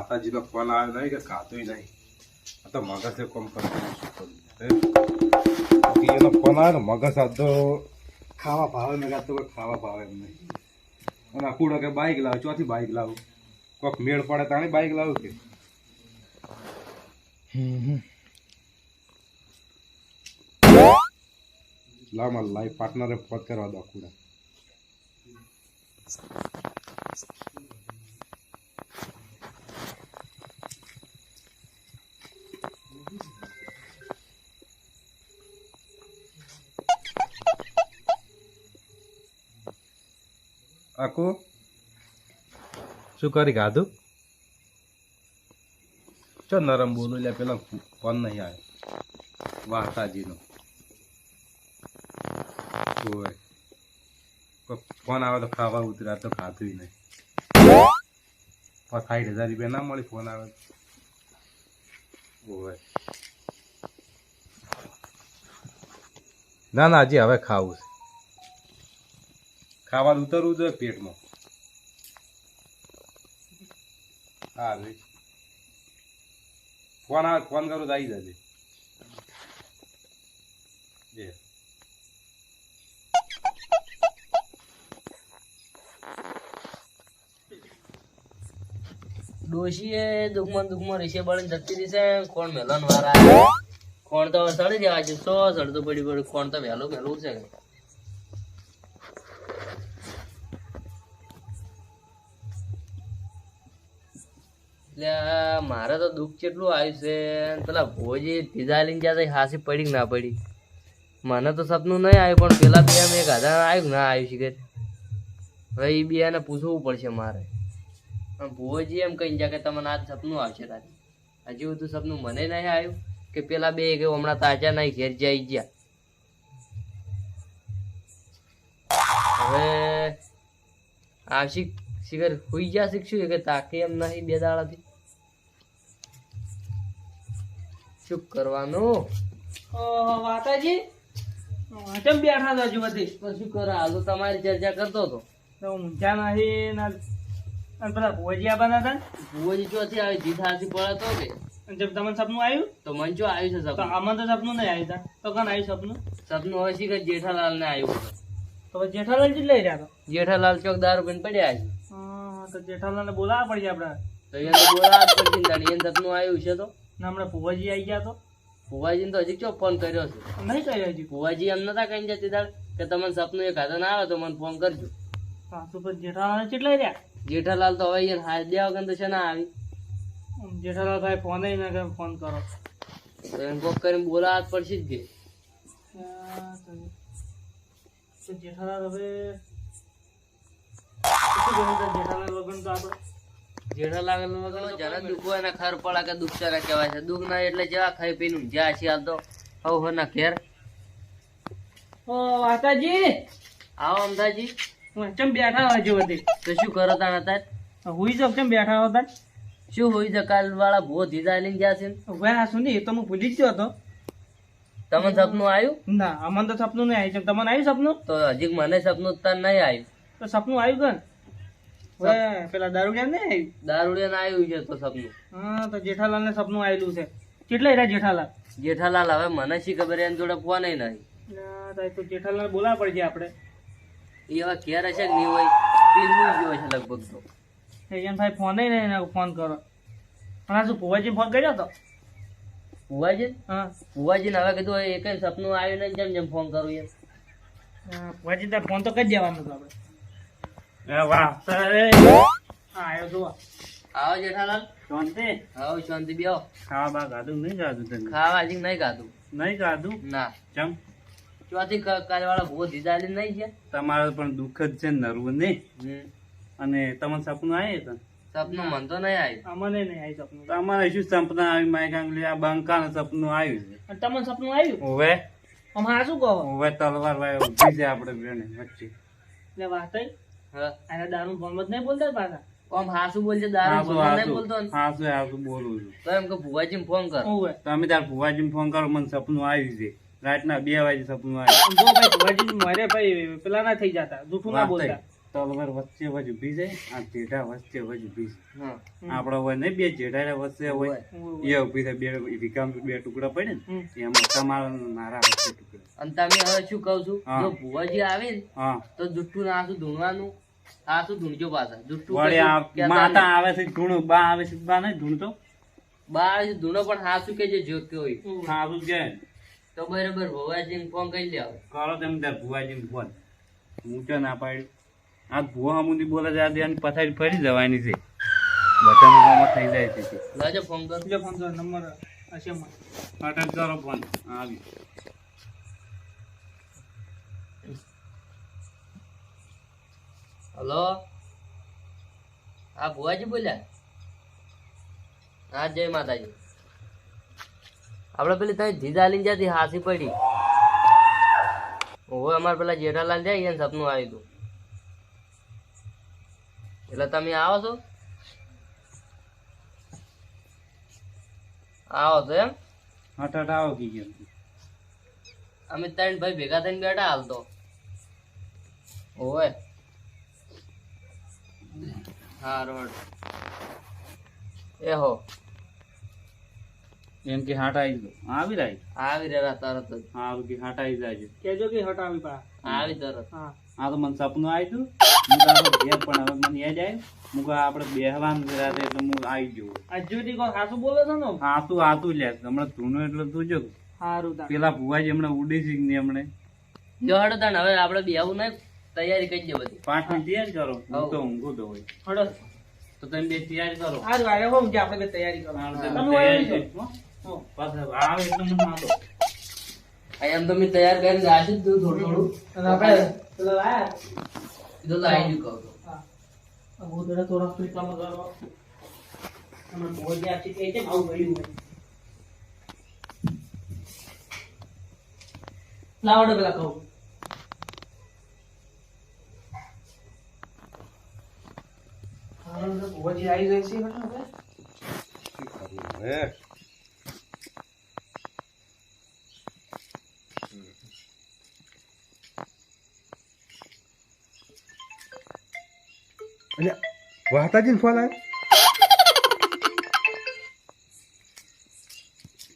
માતાજી નો ફોન આવ્યો નહીં કે ખાતું નહીં આ તો મગજ કોમ કરતો એનો ફોન આવ્યો ને મગજ આ તો ખાવા ભાવે મેં તો ખાવા ભાવે એમ નહીં અને કુડો કે બાઈક લાવ ચોથી બાઈક લાવું કોઈક મેળ પડે તાણી બાઈક લાવું કે લાવ મારા લાઈફ પાર્ટનરે ફોન કરવા દો કુડા આકુ શું કરી ખાધું ચો નરમ બોલું લે પેલા ફોન નહીં આવ્યો વાહતાજીનો ફોન આવે તો ખાવા ઉતર્યા તો ખાધું નહીં 60,000 રૂપિયા ના મળી ફોન આવે ઓય ના ના હજી હવે ખાવું છે ખાવાનું ઉતરવું જોઈએ પેટમાં હા ભાઈ ફોન આવે ફોન કરું તો આવી જજે ડોશીએ દુઃખમાં રેશે બળીને જતી રહેશે કોણ મેલન વાળા કોણ તો સડી જવા છે સડતું પડી કોણ તો વહેલું છે એટલે મારે તો દુઃખ કેટલું આવ્યું છે પેલા ભોજી પીઝા લઈને જ્યાં હાસી પડી કે ના પડી મને તો સપનું નહીં આવ્યું પણ પેલા બે એક હજાર આવ્યું ના આવ્યું છે હવે એ બે એને પૂછવું પડશે મારે પણ ભોજી એમ કહી જાય કે તમને આજ સપનું આવશે તારી હજી બધું સપનું મને નહીં આવ્યું કે પેલા બે કે હમણાં તાજા નહીં ઘેર જઈ ગયા હવે આવશી શિખર હોઈ ગયા શીખશું કે તાકે એમ નહીં બે દાડાથી શું કરવાનું વાતાજી કેમ બેઠા છો હજુ બધી શું કરે હાલ તો તમારી ચર્ચા કરતો હતો ઊંઝા નહીં ને પેલા ભુવજી આવવાના હતા ભુવજી ચોથી આવી જીત હાથી પડતો કે જેમ તમને સપનું આવ્યું તો મન ચો આવ્યું છે તો સપનું આમાં તો સપનું નહીં આવ્યું તા તો કોણ આવ્યું સપનું સપનું હવે શીખર જેઠાલાલ ને આવ્યું તો જેઠાલાલ જ લઈ રહ્યા જેઠાલાલ ચોક દારૂ પીને પડ્યા છે તો જેઠાલાલ ને બોલાવવા પડશે આપડે તો એને બોલાવા જ પડશે ને એને સપનું આવ્યું છે તો ને હમણાં ભુવજી આવી ગયા તો ભુવાજીને તો હજી ચો ફોન કર્યો છે નહીં કર્યો હજી ભુવાજી એમ નતા કઈ જતી દાડ કે તમને સપનું એક હાથે ના આવે તો મને ફોન કરજો હા તો પછી જેઠાલાલ કેટલા રહ્યા જેઠાલાલ તો હવે એને હાથ દેવા વગર તો છે ના આવી જેઠાલાલ ભાઈ ફોન ના કરે ફોન કરો તો એને કોક કરીને બોલાવા જ પડશે જ કે તો જેઠાલાલ હવે શું કરું જેઠાલાલ વગર તો આપણે જેઠાલાલ વગર જરા દુઃખ હોય ને ખર પડે કે દુઃખ ચારા કહેવાય છે દુઃખ ના એટલે જેવા ખાઈ પીને જ્યાં છે હાલ તો હવ ના ઘેર ઓ વાતાજી આવો અમદાજી કેમ બેઠા હોય હજુ બધી તો શું કરો તા હતા હુઈ જાવ કેમ બેઠા હતા શું હોય છે કાલ વાળા ભૂ ધીધા લઈને ગયા છે હવે આ શું નહીં એ તો હું ભૂલી જ ગયો હતો તમને સપનું આવ્યું ના અમને તો સપનું નહીં આવ્યું તમને આવ્યું સપનું તો હજી મને સપનું તાર નહીં આવ્યું તો સપનું આવ્યું કે પેલા દારૂડિયા નહીં આવ્યું દારૂડિયા ના આવ્યું છે તો સપનું હા તો જેઠાલાલ ને સપનું આવેલું છે કેટલા રહ્યા જેઠાલાલ જેઠાલાલ હવે મને શી ખબર એની જોડે ફોન નહીં તો જેઠાલાલ બોલાવવા પડશે આપણે એ હવે ઘેર હશે કે નહીં હોય પીન હોય ગયો છે લગભગ તો એમ ભાઈ ફોન નહીં ફોન કરો પણ શું ભુવાજી ફોન કર્યો હતો ભુવાજી હા ભુવાજીને હવે કીધું એક સપનું આવ્યું નહીં જેમ જેમ ફોન કરું એમ ભુવાજી તાર ફોન તો કરી દેવાનું હતું આપણે વાહ આવ્યો જુઓ આવો જેઠાલાલ શાંતિ આવો શાંતિ બેહો ખાવા બા ખાધું નહીં ખાધું તમે ખાવા હજી નહીં ખાધું નહીં ખાધું ના ચમ ચોથી કાલે વાળા ભૂવો ધીધા લઈને નહીં છે તમારે પણ દુઃખ જ છે નરવું નહીં અને તમને સપનું આવે તો સપનું મન તો નહીં આવ્યું અમને નહીં આવ્યું સપનું તમારે શું સપના આવ્યું માય કાંગલી આ બંકાનું સપનું આવ્યું છે તમને સપનું આવ્યું હવે અમારે શું કહો હવે તલવાર ભાઈ ઉભી છે આપણે બેને વચ્ચે એટલે વાત હા આના દારૂ ફોનમાં જ નહીં બોલતા પાછા આમ હાસુ બોલજે દારૂ બોલવા નહીં બોલતો ને. હાસું બોલું છું તો એમ કે ભુવાજીને ફોન કર તમે તાર ભુવાજીને ફોન કરો મને સપનું આવ્યું છે રાતના 2 વાગે સપનું આવ્યું જો ભાઈ ભુવાજી મારે ભાઈ પેલા ના થઈ જતા જૂઠું ના બોલતા તલવાર વચ્ચે વચ ઊભી જાય આ જેઠા વચ્ચે વચ ઊભી છે હા આપડે હોય ને બે જેઠા વચ્ચે હોય એ ઊભી થાય બે વિકામ બે ટુકડા પડે ને એમાં તમારા મારા વચ્ચે ટુકડા અને તમે હવે શું કહું છું હા. જો ભુવાજી આવે ને હા તો જુઠ્ઠું ના શું ધૂણવાનું આ શું ધૂણજો પાછા જુઠ્ઠું વળી આ કશું કહેતા માતા નહીં. આવે છે ધૂણો બા આવે છે બા નહીં ધૂણતો બા આવે છે ધૂણો પણ હાસું કે જે જોત્યો હોય સારું કે તો બરાબર ભુવાજીને ફોન કરી લે કરો તેમ તાર ભુવાજી ફોન હું તો ના પાડ્યું આ ભુવા હમુંથી બોલે છે આ પથારી ફરી જવાની છે બધાનું કામ થઈ જાય છે લાજો ફોન કર ફોન કરો નંબર હશે અટેન્ડ કરો ફોન આવી હલો હા ભુવાજી બોલ્યા હા જય માતાજી આપડે પેલી તમે ધીધા લઈને જ્યાંથી હાસી પડી હવે અમારે પેલા જેઠાલાલ જાય એને સપનું આવ્યું હતું એટલે તમે આવો છો આવો તો એમ હટાટ આવો કીધું અમે ત્રણ ભાઈ ભેગા થઈને બેઠા હાલ તો ઓય હા રોડ એ હો એમ કે હાટ આવી ગયો આવી રહી આવી રહ્યા તરત જ હા કે હાટ આવી જાય છે કેજો કે હટાવી પા આવી તરત હા આ તો મને સપનું આવ્યું હું તારો ઘેર પણ હવે મને યાદ આવ્યું હું કહું આપણે બેહવાનું છે રાતે એટલે હું આવી ગયો આજુથી કોઈ હાસુ બોલે છે ને હાતું લે હમણાં ધૂણો એટલે તું જો હારું તા પેલા ભુવાજી હમણાં ઉડી છે ને હમણે જો હડો તાણ હવે આપણે બેવું નહીં તૈયારી કરી દે બધી 5 મિનિટ તૈયાર કરો હું તો ઊંઘું તો હોય હડો તો તમે બે તૈયાર કરો હારું આરે હોમ જે આપણે બે તૈયારી કરો હા, તમે તૈયારી વાળી કરી. જો હો, પાછા આવે એટલે મને વાંધો. એમ તો મેં તૈયાર કરીને રાખી જ દીધું થોડું અને આપણે પેલા લાયા કીધું તો આવી જ કહું તો હા હું તો થોડા ફ્રીકામાં કરો અને બોલ જે આછી કે છે આવું ગયું હોય લાવડે પેલા કહું હા બોજી આવી જાય છે બેટા હે અલ્યા વાહતાજી ફોન આવ્યો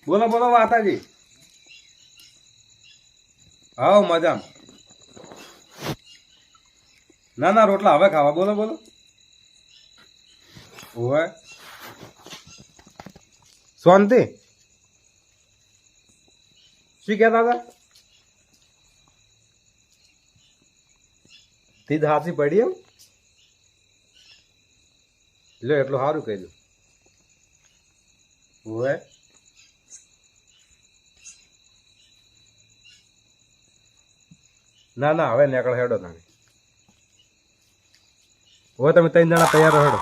બોલો બોલો વાહતાજી આવો મજામ ના ના રોટલા હવે ખાવા બોલો બોલો ઓવે શાંતિ શું કહેતા હતા તીજ હાથી પડી એમ લો એટલું સારું કહી દઉં ઓવે ના ના હવે નીકળ હેડો તમે હવે તમે 3 જણા તૈયાર હેડો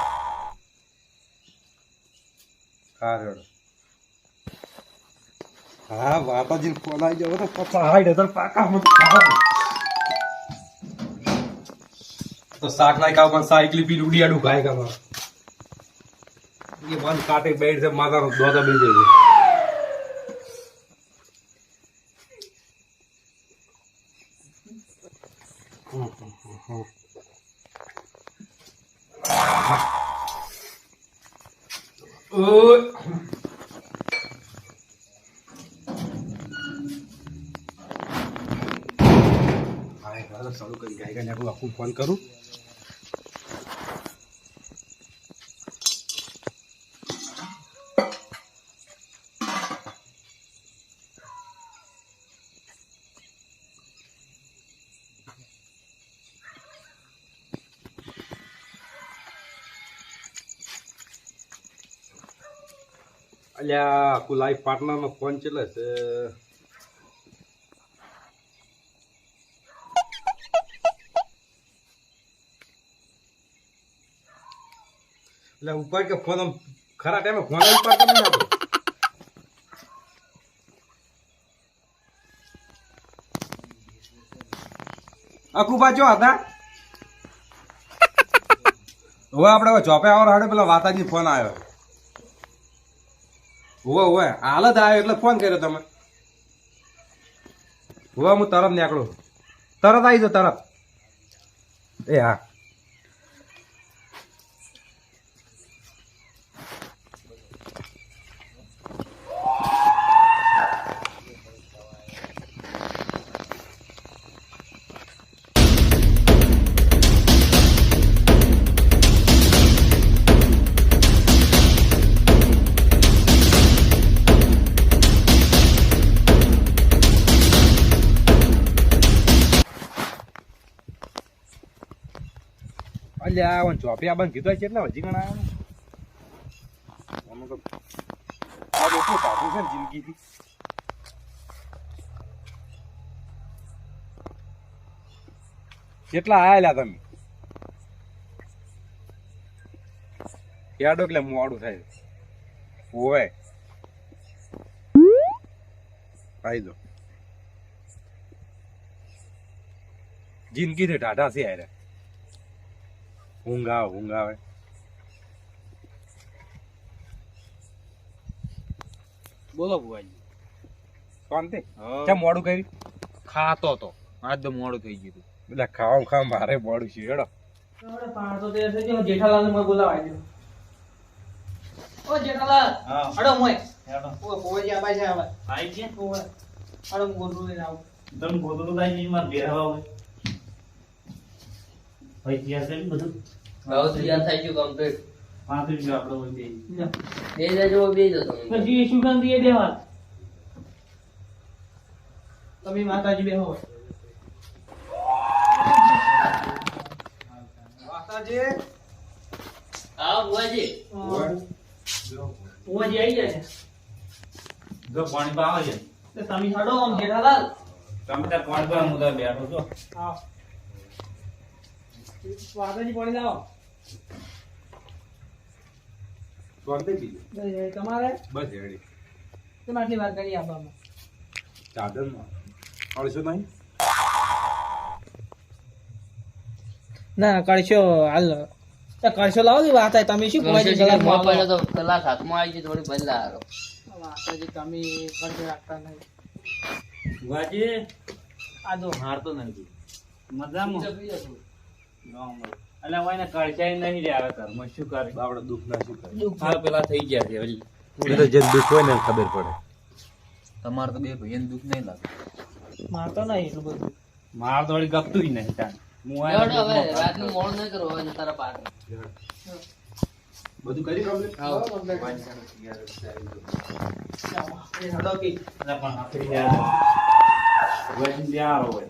હા હેડો હા વાતાજી ફોન આવી જાવ તો 60,000 પાકા મત તો શાક નાઈ ખાવ પણ સાયકલી પી ઉડી આડું ખાય કામ ये मन काटे बैठ से माता दोदा बेच दे ચાલુ કરી ગાય આખું ફોન કરું અલ્યા આખું લાઈફ પાર્ટનર નો ફોન ચલે છે એટલે ઉપર કે ફોન ખરા ટાઈમે ફોન ઉપર કે ના અકુબા જો હતા હવે આપણે ચોપે આવવાનો હાડે પેલા વાતાજી ફોન આવ્યો હોવે હાલત આવ્યો એટલે ફોન કર્યો તમે હોવે હું તરત નીકળું તરત આવી જાઓ તરત એ હા એટલે આ ચોપી આ બંધ કીધું છે એટલે હજી ઘણા આવ્યા ને તો આ બધું કાઢું છે ને જિંદગીથી કેટલા આયેલા તમે યાડો એટલે મોડું થાય ઓય આવી દો જિંદગીથી ટાટા છે યાર ઊંઘ આવે બોલો ભુવાજી શાંતિ કેમ મોડું કર્યું ખાતો તો આજ તો મોડું થઈ ગયું એટલે ખાવા મારે મોડું છે હેડો હવે 513 થઈ ગયો જેઠાલાલ ને બોલાવાય દો ઓ જેઠાલાલ હા અડો મોય હેડો ઓ પોજી આબા છે આવા આઈ છે ઓય અડો ગોદરું લઈને આવ તમે ગોદડું લઈ જઈને માર ઘેર આવો ભાઈ ત્યાં છે ને બધું હવે તો યાદ થઈ ગયું કમ્પ્લીટ 35 આપણે હોય બે બે જજો બે જતો પછી સુગંધી એ દેવા તમે માતાજી બેહો માતાજી હા બુઆજી પોજી આવી જાય જો પાણી પાવા છે તો તમે છાડો આમ જેઠાલાલ તમે તાર પાણી પાવા મુદા બેઠો છો હા માતાજી પાણી લાવો શાંતિ બીજું તમારે બસ હેડી તમે આટલી વાર કરી આપવામાં ચાદરમાં અડશો નહીં ના કરશો હાલ કરશો લાવો કે વાત તમે શું પડ્યો તો કલાક હાથમાં આવી છે થોડી બદલા હારો માતાજી તમે કરશો રાખતા નહીં વાજી આ દો હારતો નથી મજામાં અલ્યા વાયને કળચાઈ નહીં રે આવે ઘરમાં શું કરે આપણે દુઃખ ના શું કરે હા પેલા થઈ ગયા છે હજી એ તો જે દુઃખ હોય ને ખબર પડે તમારે તો બે ભાઈને દુઃખ નહીં લાગે મારતો નહીં એટલું બધું માર તો વળી ગપતું જ નહીં તાન હું હેડો હવે રાતનું મોડું નહીં કરવું હવે તારા પાક બધું કરી કમ્પ્લીટ આવો એ હડો કે પણ આખરી વાજી યાર હોય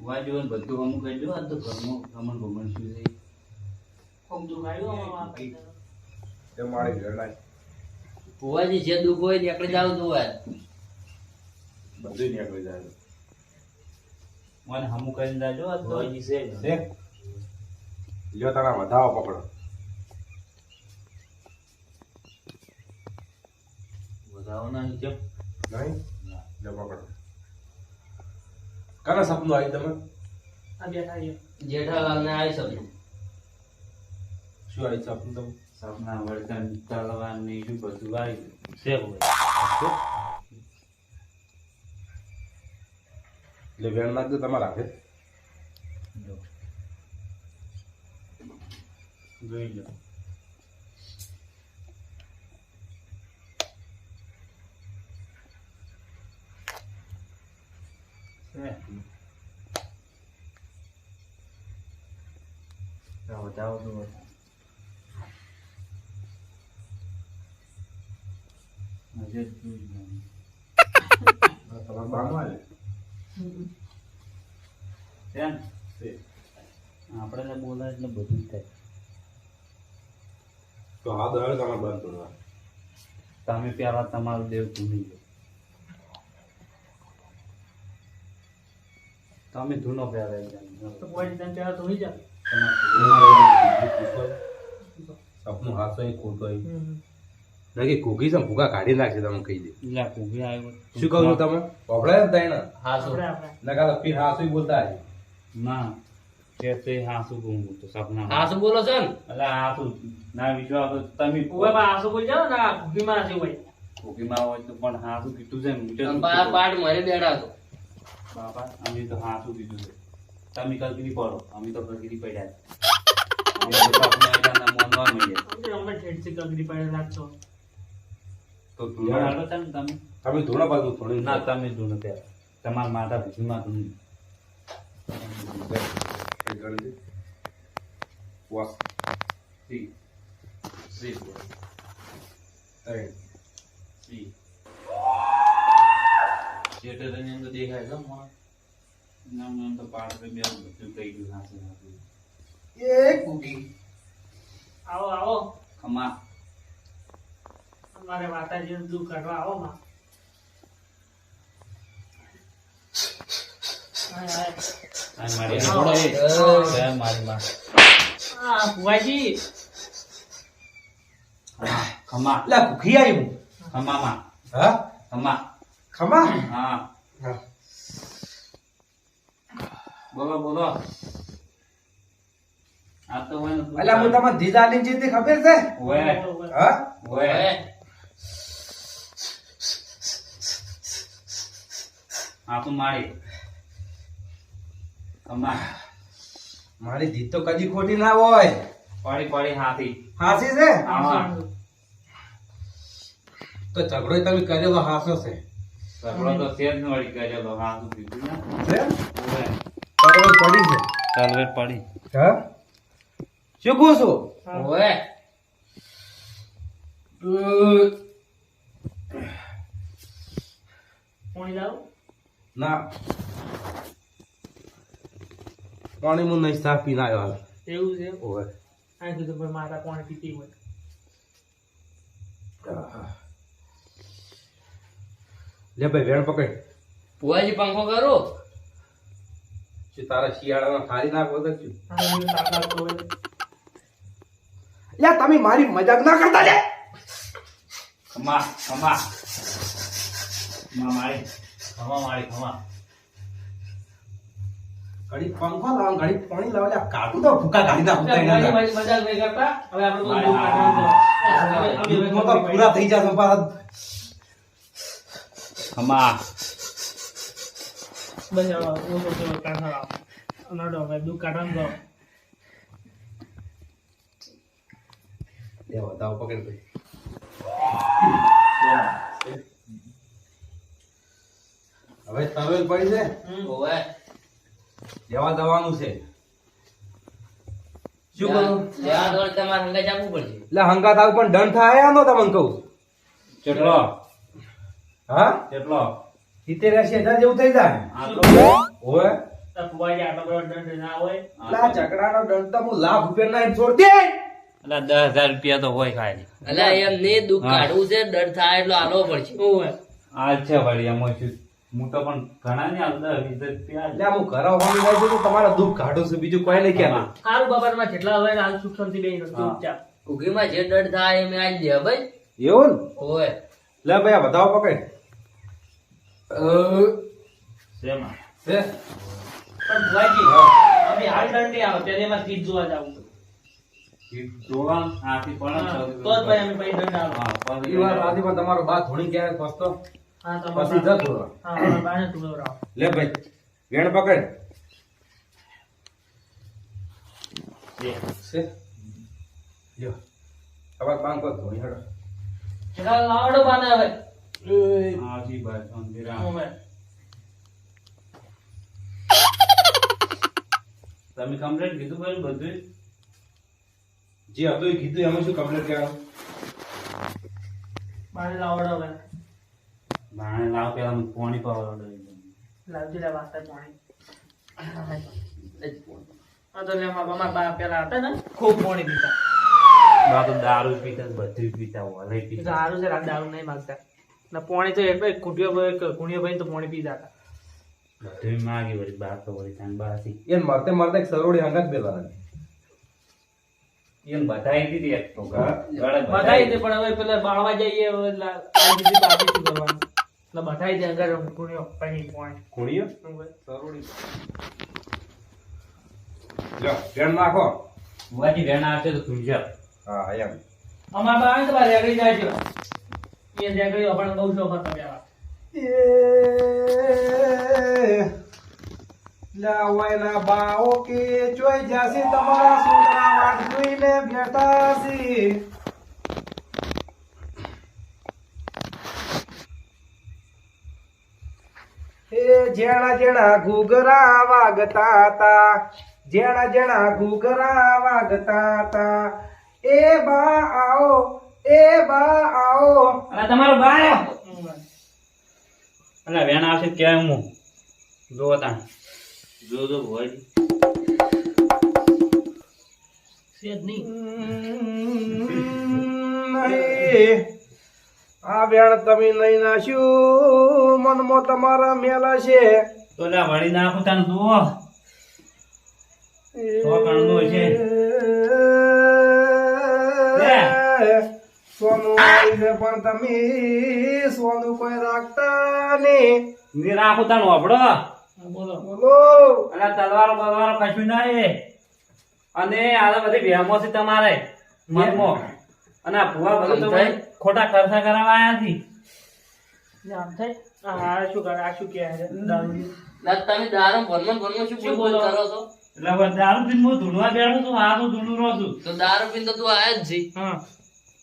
વાજી બધું અમુક કહી દો આ તો ઘરમાં અમન ભમણ શું છે કોમ દુખાયું તે મારી ઘર લાય બુઆજી જે દુઃખ હોય ને આપણે જાવ દુઆ બધું નીકળી જાય મને હમુ કરીને જાજો આ તો હજી છે છે લ્યો તારા વધાવો પકડો વધાવો નહીં કેમ નહીં લ્યો પકડો કાના સપનું આવી તમે આ બેઠા છે જેઠાલાલ ને આવી શકું શું આવી સપનું તમે સપના વર્તન તલવાની શું બધું આવી છે હોય એટલે વેણ નાખજો તમારા હાથે જોઈ લો જાઓ તો હજે તમારા બામાં આવે આપણે બોલાય એટલે બધું જ થાય તો હા તો હવે તમારે બંધ કરવા તમે પેલા તમારું દેવ ભૂલી જાઓ તમે ધૂનો પહેરાવી તો પોજી તને ચાર તો હોઈ જાય સપનું હાથો અહીં ખોટો અહીં નક્કી કુકી છે ભૂકા કાઢી નાખશે તમે કહી દે શું કહું છું તમે વપરાય ને તૈણ હા શું આપણે નકા ફીર હાસુ બોલતા હશે ના કે તે હાસુ કહું તો સપના હા શું બોલો છો ને એટલે હાસુ ના વિશ્વાસ તો તમે ઓય બા આસો બોલ જાવ ના ભૂખીમાં છે હોય કોકીમાં હોય તો પણ હાસુ કીધું છે ને અને પાટ મારે બેઠા તો બાપા અમે તો હાસુ કીધું છે તમે કલકીની પડો અમે તો કલકીની પડ્યા છે અમે ઠેઠ થી કગડી પડે લાગતો તો ધૂળો હાલો છે ને તમે તમે ધોળા બાજુ થોડી ના તમે ધૂળો ત્યાં તમારા માતા ભીખીમાં ધૂળ વાસ ત્રણ. એક ઉગી. આવો આવો ખમા અમારે માતાજીનું દુઃખ કાઢવા આવો માં હાય, હાય. હા ભુવાજી ખમા લા ભૂખી આવ્યું. ખમામાં હા ખમા ખમા. હા હા. બોલો બોલો આ તો હોય અલા હું તમને દીદાની જીતી ખબર છે? ઓય હા ઓય આ તો મારી ખમા મારી જીત તો કદી ખોટી ના હોય. પાડી પાડી હાથી હાસી છે હા તો ઝઘડો તમે કર્યો તો હાસો છે. સગળો તો શેર નો વળી કરેલો હાથું પીધું ને છે? ઓય ઝઘડો પડી છે. ચાલવે પડી હા શું કહું છું? ઓય પોણી લાવો ના પાણી હું નહીં સાફ પીને આવ્યો હાલ. એવું છે ઓવે. આ કીધું પણ માતા પોણી પીતી હોય લે ભાઈ વેણ પકડ. ભુવાજી પંખો કરો. શું તારા શિયાળામાં ખારી નાખો તો શું? આ બધું તાપ લાગતો હોય લે તમે મારી મજાક ના કરતા લે. ખમા ખમા ખમા મારી ખમા મારી ખમા ઘડી પંખો લાવ ઘડી પાણી લાવ. લે કાઢું તો ભૂકા કાઢી નાખું. ભુવાજી મારી મજાક નહીં કરતા હવે આપણે કોઈ દુઃખ કાઢવાનું છે. દુઃખમાં તો પૂરા થઈ જશે પાછા. ખમા બસ હવે ઓછો થોડો કાઢવા આવો નડો હવે દુઃખ કાઢવાનું તો લે વધાવ પકડ ભાઈ. હવે તવેલ પડી છે. ઓય લેવા દવાનું છે. શું કરું? લેવા દોડ તમારે હંગા જાવું પડશે. લે હંગાત આવ પણ દંડ થાય આનો તમને કહું. કેટલો હા કેટલો 70,000 જેવું થઈ જાય. આટલો ઓય તો ભુવાજી આટલો બધો દંડ ના હોય લા ચકડાનો દંડ તો હું લાખ રૂપિયા ના છોડ દે. એટલે 10,000 રૂપિયા તો હોય ખાલી અલા એમ ને દુઃખ હા. કાઢવું છે ડર થાય એટલો આલવો પડશે. ઓય આ છે વળી એમાં શું હું તો પણ ઘણા ને આલતા 20 રૂપિયા લે હું ઘરે હોમી જાય છું તો તમારા દુઃખ કાઢું છું બીજું કોઈ નહીં કહેતું. સારું બાબામાં જેટલા હોય ને હાલ સુખ શાંતિ બેન હા. ચૂપચાપ ઉઘીમાં જે ડર થાય એમ આલી દે ભાઈ. એવું ને? ઓય લે ભાઈ આ બતાવો પકડ. શેમાં છે? પણ ભુવાજી અમે હાલ દંડ નહીં આવે ત્યારે એમાં સીટ જોવા જાવું જોવા આથી પણ તો જ ભાઈ અમે પછી દંડ આવે હા ઈ વાત સાચી પણ તમારો બા ધોણી ક્યારે ફસતો હા પછી તમારે જતો રહો. હા મારા બાને તુલવરાવો લે ભાઈ વેણ પકડ. છે. છે? લ્યો તમારે પાંચ પર ધોણી હેડો. જેટલા લાવડો બાને હવે આથી ભાઈ સંધીરા ઓય તમે કમ્પ્લીટ કીધું ભાઈ બધું જે હતું એ કીધું એમાં શું કમ્પ્લીટ કહેવાનું? બાને લાવડો હવે ભાણે લાવ પેલા હું પાણી પાવડો લાવજી લે વાસ્તા પાણી હા તો લે મારા બા પેલા હતા ને ખૂબ પાણી પીતા બા તો દારૂ પીતા બધું પીતા હોય લઈ એ તો પીતા સારું છે રાત દારૂ નહીં માંગતા ને પાણી તો એટલે કુંડિયો ભાઈ તો પાણી પીતા હતા બધું માગી વળી બા તો વળી તાન બાથી એને મરતે મરતે એક સરોડી હંગાત બેલા. એમ બધાઈ દીધી એક તો ગળે બધાઈ દે પણ હવે પેલા બાળવા જઈએ હવે આ બીજી બાકી શું કરવાનું એટલે બધાઈ દે અંગર કુંડિયો પાણી પાણી ખૂણીયો સરોડી. લ્યો વેણ નાખો. વાજી વેણા આવશે તો તુંજા હા એમ. અમારા બા આવે તો બાર રેગડી જાય છે એ રેગડી આપણને બહુ શોખ હતો પેલા લાવાયના બાઓ કે જોઈ જાસી તમારા છોકરા વાટ જોઈને બેઠા છે. એ જેણા જેણા ઘૂઘરા વાગતા હતા જેણા જેણા ઘૂઘરા વાગતા હતા એ બા આવો, એ બા આવો. અલા તમારો બાય અલા વેણ આવશે કેમ હું જો તા જો ભોજી સેજ નહીં. નહીં. આ વેણ તમે નહીં નાખ્યું, મનમાં તમારા મેલા છે. તો લા વળી નાખું તાન જુઓ સો કણનું છે. સોનું આવી છે પણ તમે સોનું કોઈ રાખતા નહીં. ની રાખું તાન વાપડો હા, બોલો. બોલો. અને તલવારો બલવારો કશું નહીં અને આ બધી વ્યામો છે તમારે મનમો અને આ ભુવા બધું તમે ખોટા ખર્ચા કરાવવા આવ્યા છે. આમ થાય. આ શું કરે? આ શું કહે છે? દારૂ. ના તમે દારૂ ભરમણ શું શું બોલ બોલો? કરો છો? એટલે હવે દારૂ પીને હું ધૂળવા બેઠો છું આ તો ધૂળું રહું છું. તો દારૂ પીને તો તું આયા જ છે. હા.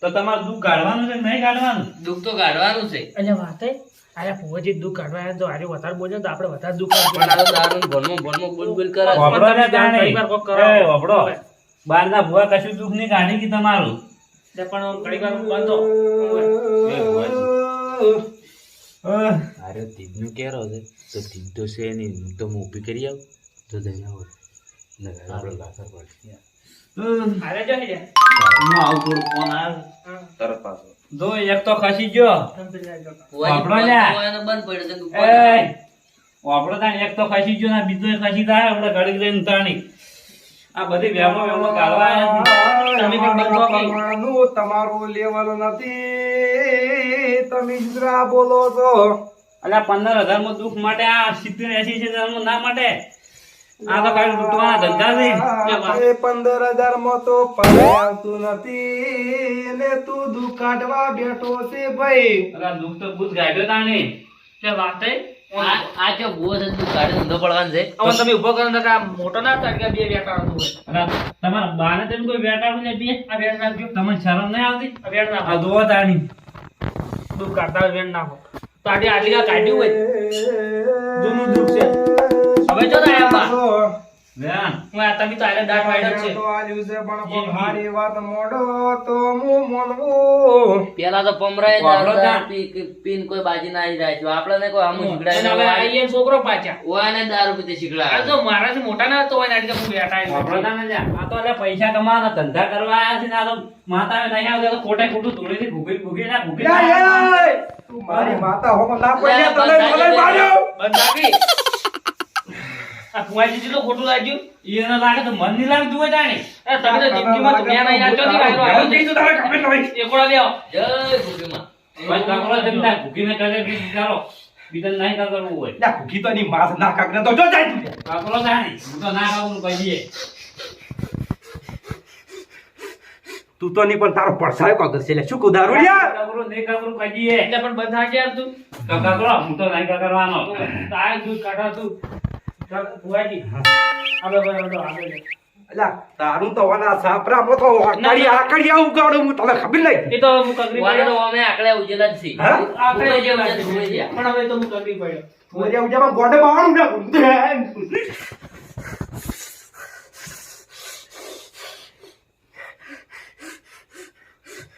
તો તમારે દુઃખ કાઢવાનું છે કે નહીં કાઢવાનું? દુઃખ તો કાઢવાનું છે. અલ્યા વાત હે. આયા ફુવાજી દુઃખ કાઢવા આવ્યા તો આજે વધારે બોલ્યો તો આપણે વધારે દુઃખ પણ આ દારૂ ભરમણ બોલ કરે છે. વાપરો ને તાણે. ઘણીવાર કોક કરો. એ વાપરો. બહારના ભુવા કશું દુઃખ નહીં કાઢી કે તમારું પણ ઘણી વાર બંધો. એ ભુવાજી. અરે તીજનું કેરો છે તો તીજ તો છે નહીં હું તો હું ઊભી કરી આવું તો જઈને આવો આપણે લાસર પડશે હારે જો હે. હું આવું થોડું ફોન આવે હા. તરત પાછો જો એક તો ખસી ગયો વાપરો લ્યા. એને બંધ પડ્યો છે દુઃખ એ વાપરો તાણ એક તો ખસી ગયો ને બીજો ખસી જાય આપણે ઘડી જઈને તાણી આ બધી વેમો કાઢવા આવ્યા છે. તમે પણ બંધો કે? તમારું તમારું લેવલ નથી, તમે જરા બોલો છો. અલ્યા 15,000 માં દુઃખ માટે આ 70-80 માં ના માટે આ તો કાંઈ લૂંટવાના ધંધા છે. એ 15,000 માં તો પગાર આવતું નથી ને તું દુઃખ કાઢવા બેઠો છે ભાઈ. અલા દુઃખ તો બુધ ગાઢ્યો તાણી. કે વાત હે. આ જો બહુ જ દુઃખ કાઢે ઊંધો પડવાનું છે. હવે તમે ઉભો કરો ને આ મોટો ના થાય કે બે વેટાણો હોય. અલા તમારા બાને તેમ કોઈ બેટાડું ને બે આ વેટ નાખજો. તમને શરમ નહીં આવતી? આ વેટ નાખો. આ જોવો તાણી. દુઃખ કાઢતા હોય વેટ નાખો. તો આટલી આટલી કાઢ્યું હોય જૂનું દુઃખ છે. હવે જો ને આયા બા. વેણ. હું આ તમે તો આને દાટ વાળ્યો છે. તો આલ્યું છે પણ કોઈ હારી વાત મોડો તો હું માનવું. પેલા તો પમરાય વાપરો દારૂ ત્યાં. પીને કોઈ બાજી ના આવી જાય છે. આપણે કોઈ આમ અને હવે શીખડાય આઈએ છોકરો પાછા. ઓને દારૂ પીતે આ શીખડાય. જો મારાથી મોટા ના તો હોય ને આટલી હું બેઠા વાપરો તાણે લ્યા. આ તો અલ્યા પૈસા કમાવાના ધંધા કરવા આવ્યા છે ને આ તો માતા નહીં આવતા તો ખોટે ખોટું ધૂળેથી ઘૂગી ના ઘૂગી યા, યા, તું મારી માતા હોમાં ના પડ્યા તને મને માર્યો. બંધ રાખી. આ ફુવાજી જેટલું ખોટું લાગ્યું. એને લાગે તો મન નહીં લાગતું હોય તાણી. અરે તમે તો જિંદગીમાં તો મેં નહીં નાખ્યો નહીં વાયરો આવ્યો છે. તારે ખબર નહીં. એકોડા લેવો. જય ભૂખીમાં. બસ કાકરો તેમ ના ઘૂગીને કરે કે ચાલો બીજાને નહીં કરવું હોય. યા, ભૂખી તો એની માસ ના કાકને તો જો જાય તું. કાકરો તાણી. હું તો ના ખાવું કહી દઈએ. તું તો નહીં પણ તારો પડસાયો કાગળ છે લે શું કહું દારૂડિયા. કાકરો નહીં કાકરો કહી દઈએ. એટલે પણ બંધ રાખી યાર તું. તો કાકરો હું તો નહીં કરવાનો. તારે દૂધ કાઢા તું. ફુવાજી. આગળ આગળ આગળ. અલા તારું તો વાના સાપરામાં તો આકડિયા ઉગાડું હું તને ખબર નહીં. એ તો હું કગરી ઓને તો પડ્યો. અમે આકડે ઉજેલા જ છીએ. હા? આકડે જે ઉજેલા વાત જ છે. છીએ. પણ હવે તો હું કગરી પડ્યો. મોરિયા ઉજામાં ગોડે બાવાનું ને.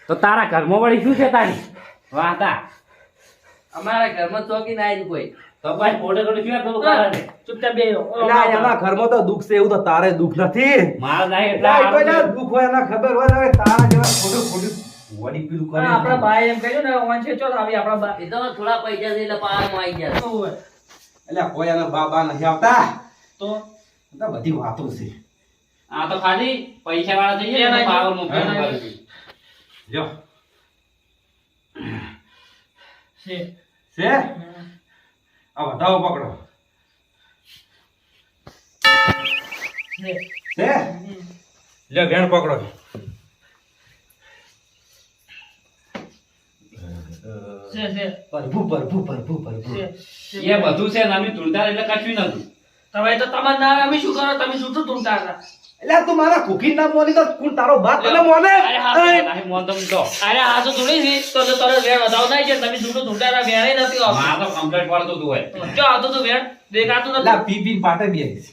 તો તારા ઘરમાં વળી શું છે તારી વાતા અમારા ઘરમાં ચોકી ના આવી કોઈ. તો ભાઈ પોટે કોટે શું કરું તારા ને ચૂપચાપ બેહો. અલા એના ઘરમાં તો દુઃખ છે એવું તો તારે દુઃખ નથી. માર નહીં એટલા એટલા બધા દુઃખ હોય એના ખબર હોય ને હવે તારા જેવા ખોટું વળી પેલું કરે. આપણા ભાઈ એમ કહ્યું ને ઓન છે ચો આવી આપણા બા. એ તો થોડા પૈસા છે એટલે પારમાં આવી ગયા. શું હોય? અલ્યા કોઈ એના બાબા નથી આવતા. તો આ તો બધી વાતો છે. આ તો ખાલી પૈસા વાળા જઈએ ને પાવર નું ફેર કરે છે. જો છે. છે આ વધાવો પકડો. છે. છે લે વેણ પકડો. છે. પ્રભુ પ્રભુ પ્રભુ પ્રભુ. છે. એ બધું છે ને અમે તુલતા એટલે કશું નતું તમે તો તમારે ના અમે શું કરો તમે શું તુંટા હતા. એટલે તું મારા કુકી ના મોની તો કોણ તારો બાપ તને મોને. અરે હા, એ, નહીં મોનતમ તો અરે આ તો થોડી છે તો તારે વેણ વધાવ થાય છે તમે શું તુંટા હતા વેણ નથી આવતું. માર તો કમ્પ્લીટ પડતું તું હોય જો આવતું તું વેણ દેખાતું અલા નથી. પી પી પાટે બેહીશ.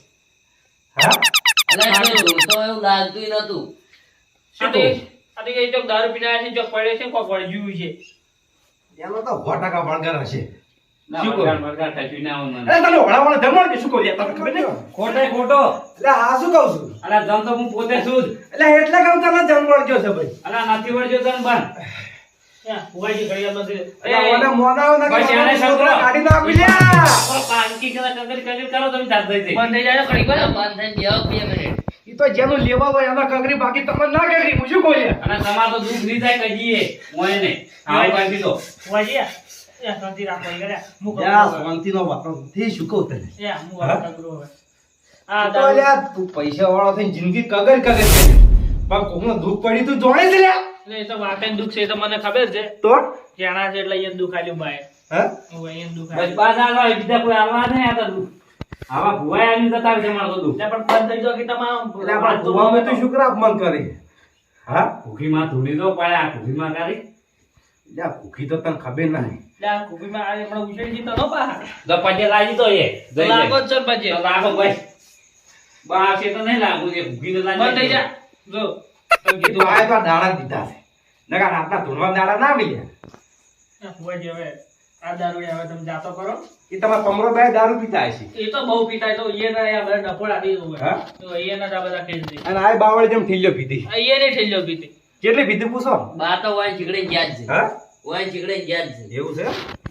હા એટલે તો એવું લાગતું નતું. શું તે? આ તો એ ચોક દારૂ પીને આવ્યા છે ચોક પડ્યો છે કોક વળગ્યું છે એનો તો 100% વળગાર હશે. ના શું કહું? વળગાર થતું ના હોય મને. અરે તને વળાવવાનો ધમણ કે શું કહું યાર, તને ખબર નહીં? ખોટે ખોટો. એટલે આ શું કહું છું? અલા જમ તો હું પોતે છું જ. એટલે એટલે કહું તને જન્મ વળગ્યો છે ભાઈ. અલા નથી વળજો તને બંધ. ત્યાં ફુવાજી ઘડિયાળ નથી એટલે મને મોનાઓ ના બસ એને છોકરો. કાઢી નાખી લ્યા. પાનકી કરા કગરી કરો તમે ચાલ દઈ દે. બંધ થઈ જાય ઘડી વાર બંધ થઈને જાઓ 2 મિનિટ. ઈ તો જેનું લેવા હોય એના કગરી, બાકી તમને ના કગરી. હું શું કહું યાર? અને તમાર તો દુઃખ નહીં થાય કજીએ મોય ને આવો કાઢી દો. ફુવાજી એ શાંતિ રાખો ઈ કર્યા મુક યા શાંતિનો વાતો થી શું કહું તને? એ મુક હા? કગરો હવે આ તો દારૂ લ્યા તું પૈસા વાળો થઈને જિંદગી કગર કગર કરી. પણ કોકનું દુઃખ પડી તું જોડે જ લ્યા. એટલે એ તો વાતે દુઃખ છે એ તો મને ખબર છે તો જાણા છે એટલે અહીંયા દુઃખ આલ્યું બાય હા હું અહીંયા દુઃખ બસ આલ્યું બાદ આલો બીજા કોઈ આલવા નહીં આતા દુઃખ. આવા ભુવાય આની જતા છે મારો દુઃખ. એટલે પણ બંધ થઈ જાઓ કે તમામ એટલે આપણા ભુવામાં તો શું કરે અપમાન કરે? હા ભૂખીમાં ધૂળી દો પડ્યા ભૂખીમાં કરી લ્યા ભૂખી તો તને ખબર નહીં. એટલે આ કુપીમાં આ હમણાં ઉછેડી જીતો નો પાહા તો પજે લાગી તો એ જઈ લાગો જાય. જ છે પછી તો લાગો ભાઈ બા છે તો નહીં લાગુ એ ભૂખી તો લાગી બંધ થઈ જા જો તમે કીધું કીધું આ તો દાડા જ દીધા છે. નકર રાતના ધૂળવા દાડા ના મળ્યા. ફુવાજી હવે આ દારૂ હવે તમે જાતો કરો એ તમારા પમરો બે દારૂ પીતા હશે. એ તો બહુ પીતા તો એ ના આ બધા ડફોડ આપી દઉં હા? તો એ ના આ બધા ખેલ અને આ બાવળ જેમ ઠીલ્યો પીધી. એ ને ઠેલ્યો પીતી કેટલી પીધી પૂછો? બા તો વાય ચીકડે ગયા જ છે. હા વાય ચીકડે ગયા જ છે. એવું છે?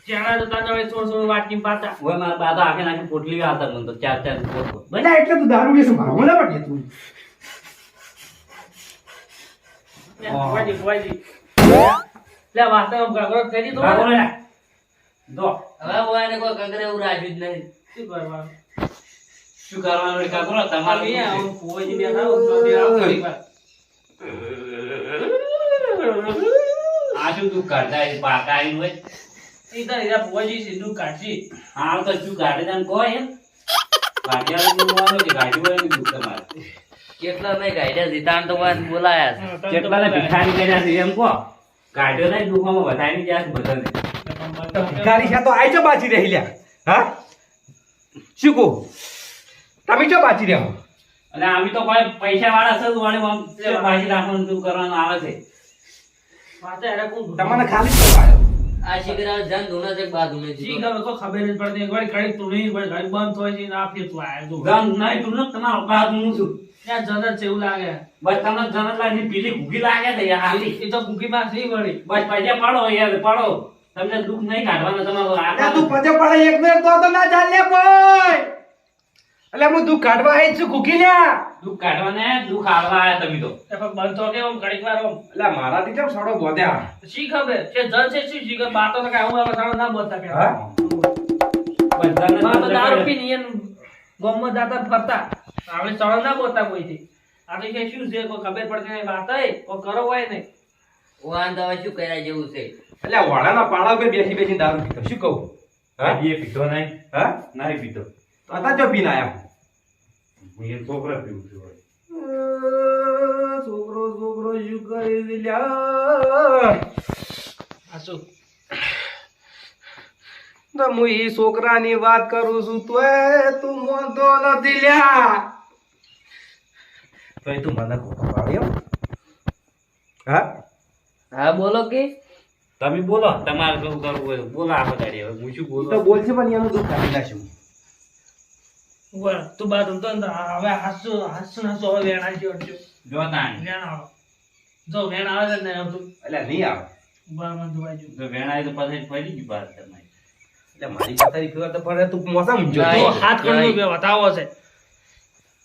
જાણા તો તાને હવે થોડું વાટકી પાતા ઓય મારા બાદા આખે નાખી પોટલી આવતા મને તો ચાર ચાર પોટલો. બધા એટલે તું દારૂ પીશે ભાવ ના પડે તું. ફુવાજી લે વાસ્તવ ગગરો કરી દો લાગો ને. દો હવે વાયને કોઈ કગરે એવું રાખ્યું જ નહીં. શું કરવાનું શું કરવાનું એ કાકો તમારે અહીંયા આવું ફુવાજી બેઠા હોય તો તે આવું કરી વાર. આ શું તું કરતા એ પાકા આવીને હોય ઈ તો એના ફુવાજી સીધું કાઢી હા તો શું ગાડી તને કહો એમ ગાડી બોલવાનું કે ગાડી હોય દુઃખ તમારે કેટલા નહીં કાઢ્યા જીતાણ તો વાય બોલાયા છે. કેટલાને ભિખારી કર્યા છે એમ કહો ગાડીઓ નહીં દુઃખમાં વધારી ગયા છે બધાને ભિખારી છે તો આઈ ચો બાજી રહી લ્યા. હા શું કહું? તમે ચો બાજી રહ્યા? અને આમ તો કોઈ પૈસા વાળા છે વાળે આમ બાજી રાખવાનું તું કરવાનું આવે છે વાતે એને કોણ તમને ખાલી જ પાડ્યો. આ શીકરા જન ધૂણે છે બા ધૂણે છે. જી ખબર તો ખબર જ પડતી એકવાર ઘડી તું નહીં ઘડી બંધ હોય છે ને આ ફેર તું આયા જો ગમ નહીં તું ને તમારો બાદ હું છું ત્યાં જનર છે એવું લાગે બસ તમને જનત લાગી પીલી ભૂખી લાગે છે યાર હાલી એ તો ભૂખી માં સહી વળી બસ પૈસા પાડો યાર પાડો તમને દુઃખ નહીં કાઢવાનું તમારું અલ્યા તું આ પજે પડે એક ને એક તો ના ચાલે કોઈ. એટલે હું તું કાઢવા આવી છું કુકી લ્યા. દુઃખ કાઢવાને દુઃખ આલવા આયા તમે તો એ પણ બંધ તો કે આમ ઘડીક વાર આમ એટલે મારાથી કેમ સડો ગોદ્યા? શી ખબર છે જન છે શું શી ખબર બાતો તો કાંઈ હું આવા સાળો ના બોલતા કે હા? માં તો દારૂ બધાને પીને એમ ગામમાં જાતા ફરતા આપણે સાળો ના બોલતા કોઈથી આ તો કે શું છે કોઈ ખબર પડતી નહીં વાત હોય કોઈ કરો હોય નહીં વાન તો હવે શું કર્યા જેવું છે. એટલે વાળાના પાડા ઉપર બેસી બેસી દારૂ પીતો. શું કહું? હા? એ પીધો નહીં હા? નહીં પીધો તો હતા જો પીને આયા. હું એ છોકરા પીવું છું છોકરો છોકરો શું કરી દિલ્યા? આ શું તો હું ઈ છોકરાની વાત કરું છું તોય તું મોનતો નથી લ્યા. તોય તું મને ખોટો પાડ્યો. હા? હા બોલો કે તમે બોલો તમારે શું કરવું હોય તો બોલો આખો દાડી હવે હું શું ઈ તો બોલું બોલશે પણ એનું દુઃખ કાઢી નાખ્યું. બોલ તું બાદ તો હવે હાસુ હવે વેણ આવી ગયો જોતા વેણ આવો જો વેણ આવે છે ને તું એટલે નહીં આવે. ઉભા મને જોવાય જો તો વેણાય તો પછી પડી ગઈ બાદ તમારી એટલે મારી પાછળ ફેર તો પડે તું મોસમ જો. નહીં. તો હાથ કણ નો બતાવો છે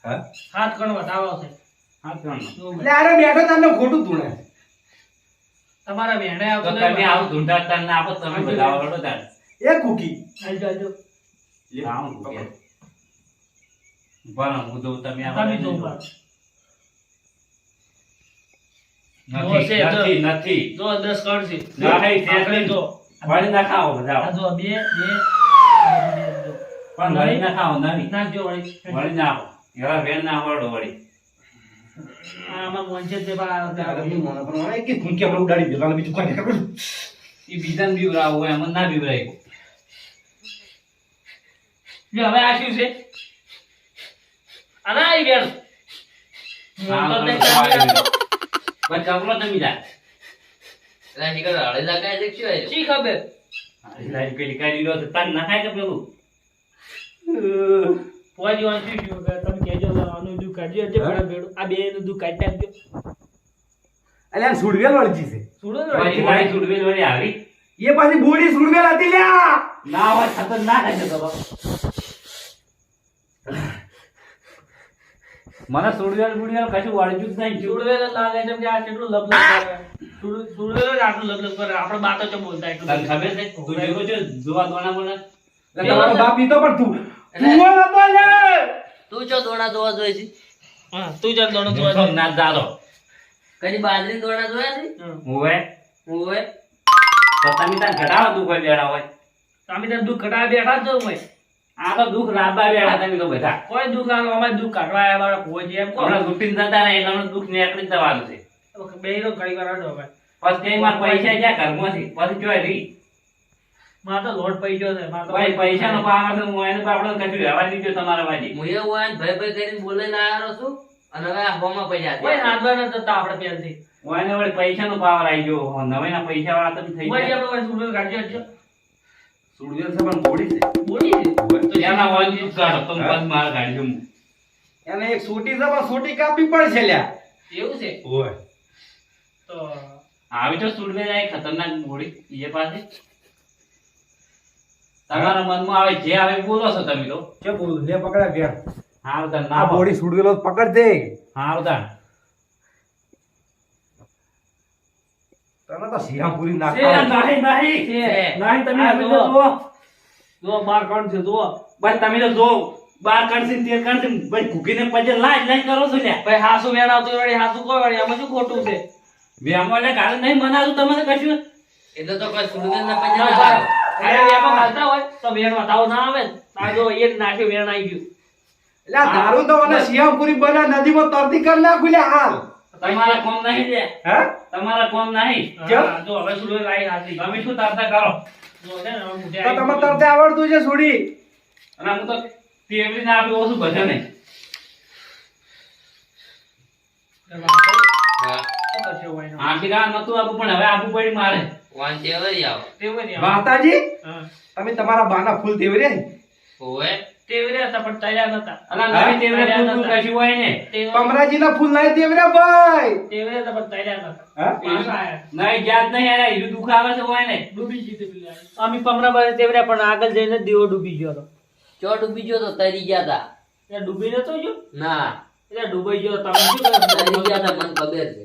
હા? હાથ કણ બતાવો છે હા ત્રણ જો એટલે આરે બેઠો તમને ખોટું ધૂણે. તમારા વેણે તો આવતો તમે આવું ઢૂંઢા ના આપો તમે બધા વડો તાર એ કુકી આવજો આવું કે બરાબર હું દઉં તમે તમે જો ઉભા. નથી નથી નથી જો 10 કણ છે નહીં, છે આપણે નહીં. જો વળી ના ખાઓ આ બધા જો બે જો પણ વળી ના ખાઓ નહીં નાખજો વળી વળી ના આવો એવા વેણ ના વળો વળી આમાં મોંચે તે બા અરે હું મને પણ મને કે કુંકી આપણે ઉડાડી દેવાનું બીજું કાંઈ નહીં કરવું. એ બીજાને બીવરાવું હોય એમ ના બીવરાય જો હવે આ શું છે આના આવી વેણ હા, તો તે બરાબર. બસ ચકલો તમે જા એટલે નીકળ હળે લગાય છે શું શી ખબર લાઈ પેલી કાઢી લો તો તાન ના થાય કે પેલું પોજી વાન શું શું કે તમે કહેજો આનું દુઃખ કાઢજો એટલે હા? બરાબર બેડું. આ બેનું દુઃખ કાઢી નાખજો અલ્યા સુડવેલ વળજી છે સુડો ને પછી મારી સુડવેલ વળી આવી એ પાછી બોડી સુડવેલ હતી લ્યા ના હોય ખતરનાક હશે તો મને સુડવેલ બુડવેલ કશું વળજ્યું જ નહીં સુડવેલ જ લાગે છે કે આ કેટલું લબલબ કરે સુડવેલ જ આટલું લબલબ કરે આપણે બાતો ચો બોલતા તને એટલું ખબર છે તું જેવો છે જોવા દોણા બોલા એટલે તમારો બાપ ઈ તો પણ તું તું હતો લે તું ચો દોણા જોવા જોઈ છે હા તું ચાલ દોડો તું તો ના દાદો કદી બાજરી દોણા જોયા છે હોવે ઓય તો તમે તાર ઘટાડો દુઃખ હોય બેડા હોય તમે ત્યાં દુઃખ કટાવા બેઠા જ છો ભાઈ આ તો દુઃખ રાબા બેડા તમે તો બધા કોઈ દુઃખ આવે અમારે દુઃખ કાઢવા આવ્યા મારા પોજી એમ કહો હમણાં ગુપ્તીન જતા ને એટલે દુઃખ નીકળી જ જવાનું છે બે નો ઘડી વાર હટો ભાઈ પછી કઈ માર પૈસા જ્યાં ઘરમાંથી પછી જોઈ રહી મારે તો લોટ પડી ગયો છે મારે તો ભાઈ પૈસા નો પાવર છે હું એને આપણે કશું રહેવા દીધું તમારા વાજી હું એવું હોય ને ભાઈ ભાઈ કરીને બોલાઈને આવ્યો છું અને હવે આ હોમાં પૈસા કોઈ હાથવા ન જતા આપણે પહેલથી હું એને વળી પૈસા નો પાવર આવી ગયો નવાઈના પૈસા વાળા તમે થઈ ભાઈ ગયા આપણે સુડવેલ કાઢજો હટજો સુડવેલ છે પણ બોડી છે બોલી છે તો એના હોય દુઃખ કાઢો તમે બંધ માર કાઢજો હું એને એક સોટી છે પણ સોટી કાપી પડશે લ્યા એવું છે ઓય તો આવી તો સુડવે જાય ખતરનાક મોડી એ પાસે તમારા મનમાં આવે જે આવે એ બોલો છો તમે તો કે બોલ લે પકડા ગયા હારું તાર આ ના બોડી સુડવેલો પકડ દે હારું તાર તને તો સિંહાપુરી છે નાખતા નહીં નહીં છે. નહીં તમે આ અમે તો જુઓ. જુઓ જો બાર કોણ છે જો બસ તમે તો જો બાર કાઢશે તેર કાઢશે ભાઈ ભૂકીને પછી લાજ લાજ કરો છો લ્યા ભાઈ હાસુ વેણ આવતું વળી હાસુ કોઈ વળી આમાં શું ખોટું છે વેમો લે કાલે નહીં મનાતું તમને કશું એટલે તો કોઈ સુડવેલ ના ના, પૈસા ભાઈ. અરે વેમાં ખાતા હોય તો વેણ વધાવો ના આવે ને. આ જો એ જ નાખ્યું વેણ આવી ગયું એટલે આ દારૂ તો મને સિંહાપુરી બના નદીમાં તરતી કરી નાખું લે હાલ તમારા કોમ નહીં લે હે તમારા કોમ નહીં કેમ? હા, જો હવે સુડવેલ આવી હાથી તમે શું તરતા કરો જો છે ને હવે મોઢે તો આવી તમે ગયું. તરતે આવડતું છે સુડી અને હું તો ટેબલી ના આપ્યું ઓછું બધે નહીં હા શું કરશો ભાઈ નો? આખી રાત નતું આપવું પણ હવે આપવું પડી મારે વાંચે વળી આવો તેવું નહીં આવે. માતાજી હા. તમે તમારા બાના ફૂલ દેવરે ઓય તેવું રહ્યા હતા પણ તૈયાર નતા. અને નવી ટેબલે ફૂલ કશું હોય ને તેવું- કમરાજીના ફૂલ નહીં દેવરે ભાઈ તેવું રહ્યા હતા પણ તૈયાર નતા. હા પાછા આયા. નહીં જાત નહીં યાર હીરું દુઃખ આવે છે હોય ને ડૂબી ગઈ હતી પેલી આવી. અમે પમરા બાજુ તેવડ્યા પણ આગળ જઈને જ દીવો ડૂબી ગયો હતો ચો ડૂબી ગયો તો તરી ગયા તા એટલે ડૂબી નતો ગયો ના એટલે ડૂબાઈ ગયો તમે શું કરો? તરી ગયા તા મને ખબર છે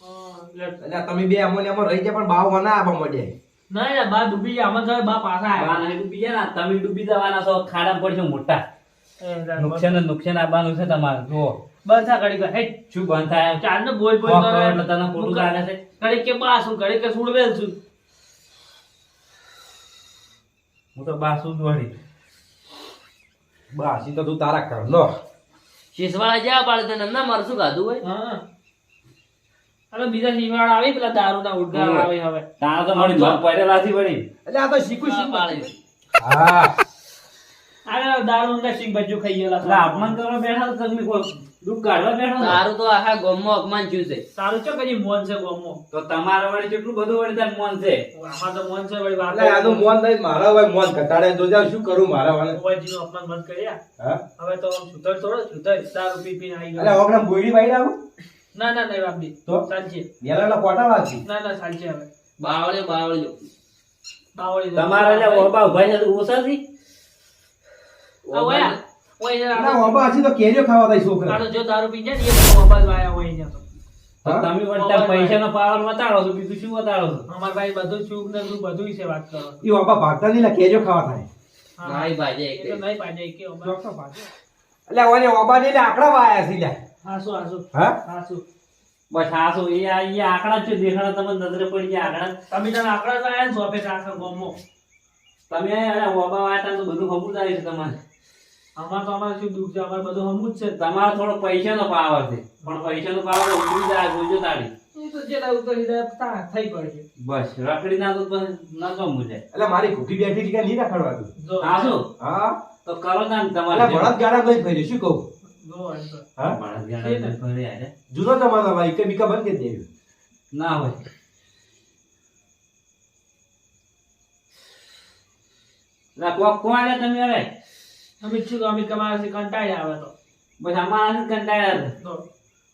હા, એટલે- એટલે તમે બે અમોને અમો રહી ગયા પણ બાવ ના આપવા મળ્યા ના ના બા ડૂબી ગયા આમાં તો બા પાછા બા આવ્યા. નહીં ડૂબી ગયા ને તમે ડૂબી જવાના છો ખાડા પડશો મોટા નુકસાન જ નુકસાન આપવાનું છે તમારે જુઓ બંધ થા ઘડીક વાર. હેટ. શું બંધ થાય ચારને બોલ બોલ કોક કરે. એટલે તને ખોટું લાગે છે ઘડીક કે બા છું ઘડીક કે સુડવેલ છું હું તો બાસુ જ વળી બસ ઈ તો તું તારા કર નો શીશવાળા જ્યાં પાડે તો એમના મારું શું ખાધું હોય હા હવે બીજા શિવાળા આવી પેલા દારૂના ઉડગાર ઓય. આવે હવે તારા તો મારી મન પડેલાથી વળી એટલે આ તો શીખું હા, શીખું પાડે. હા આ દારૂના સિંગ બજ્જુ ખાઈ ગયેલા એટલે અપમાન કરવા બેઠા તો તમે કોઈ દુઃખ કાઢવા બેઠા છો. તારું તો આખા ગામમાં અપમાન થયું છે તારું ચો કદી મોન છે ગોમો તો તમારા વળી કેટલું બધું વળી તાર મન છે આમાં તો મોન છે વળી વાત એટલે આ તો મોન દઈ મારા ભાઈ મોન ઘટાડે તો જાવ શું કરું મારા વાળા ભગવાનજીનું અપમાન બંધ કર્યા હા હવે તો આમ સુધર થોડો સુધર દારૂ પી પીને આવી એટલે ગયો ઓગણા બોયડી બાઈ આવું ના ના નહીં બાપડી તો? સાંજે નેલાના પોટા વાંચી ના ના સાંજે હવે બાવળ્યો બાવળ્યો બાવળી તમારા જે ઓબા ઉભા છે તો ઓછા થી આ ઓયા ઓય જરા ના ઓબા હજી તો કેરીઓ ખાવા થાય છોકરા કાળો જો દારૂ પી જાય ને એ બધા અવાજ વાયા હોય અહીંયા તો હા? તમે વળી તાર પૈસાનો પાવર વતાડો છો બીજું શું વતાડો છો અમાર ભાઈ બધું ચૂક ને શું બધું વિશે વાત કરો ઈ ઓબા ભાગતા નહીં લા કેરીઓ ખાવા થાય હા. નાઈ ભાજે એ તો નહીં પાડે કે અમાર એટલે ઓને ઓબા ને આકડા વાયા છે લ્યા હાસુ હાસુ હા હાસુ બસ આ શું એ આંકડા જ છે દેખાડા તમને નજરે પડી ગયા આંકડા તમે તને આકડા તો આયા ને સોપે આખા ગોમો તમે ઓબા વાટા તો બધું ખબર જાય છે તમારે અમાર તો અમારે શું દુઃખ છે અમાર બધું હમું જ છે તમારો થોડો પૈસાનો પાવર છે પણ પૈસાનો પાવર ઉતરી જાય જોજો તાળી એ તો જેલા ઉતરી જાય થઈ પડશે બસ રખડી ના તો પછી ન ગમવું છે એટલે મારી ઘૂટી બેઠી કે નહીં રખડવા તું જો આ શું હા તો કરો ને એટલે તમારે ભરત ગાડા લઈ ફર્યો શું કહું જો એમ તો. હા બળદ ગાડા ફરી આયા. જૂનો જમાનો ભાઈ કે બીકા બંધ કરી દેવી ના હોય લા કોણ આવ્યા તમે હવે અમે શું કહો, અમે કમાવાથી કંટાળી આવે તો બસ અમારા કંટાળ્યા તો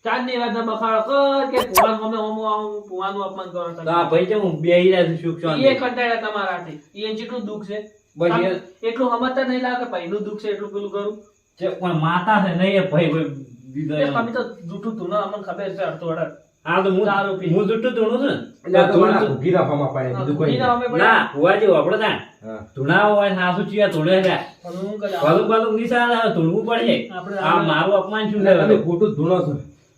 ચાંદની વાતના બખાડો કર કે ભુવાનું અમે ઓમો આવું ભુવાનું અપમાન કરો તો આ ભાઈ છે હું બેહી રહ્યા છું સુખ શાંતિ એ કંટાળ્યા તમારાથી એ જેટલું દુઃખ છે બસ એ એટલું સમજતા નહીં લાગે ભાઈનું દુઃખ છે એટલું પેલું કરું જે પણ માતા છે નહીં એ ભાઈ દીધો એ તમે તો જૂઠું તું અમને ખબર છે અડધો અડધ હા તો દારૂ પી. હું જુઠ્ઠું ધૂણું છું એટલે આ તો મને ઘૂઘી રાખવામાં પડે બીજું કોઈ ઘૂઘીના નહીં. અમે પડ્યા. ના ફુવાજી વાપરો તા હા. ધૂણાવો હોય સાસુ ચિયા ધૂળે છે પણ હું કદાચ ભલું ભલું નિશાન આવે ધૂળવું પડશે આપણે આ મારું અપમાન શું એટલે તમે છે ખોટું જ ધૂણો છો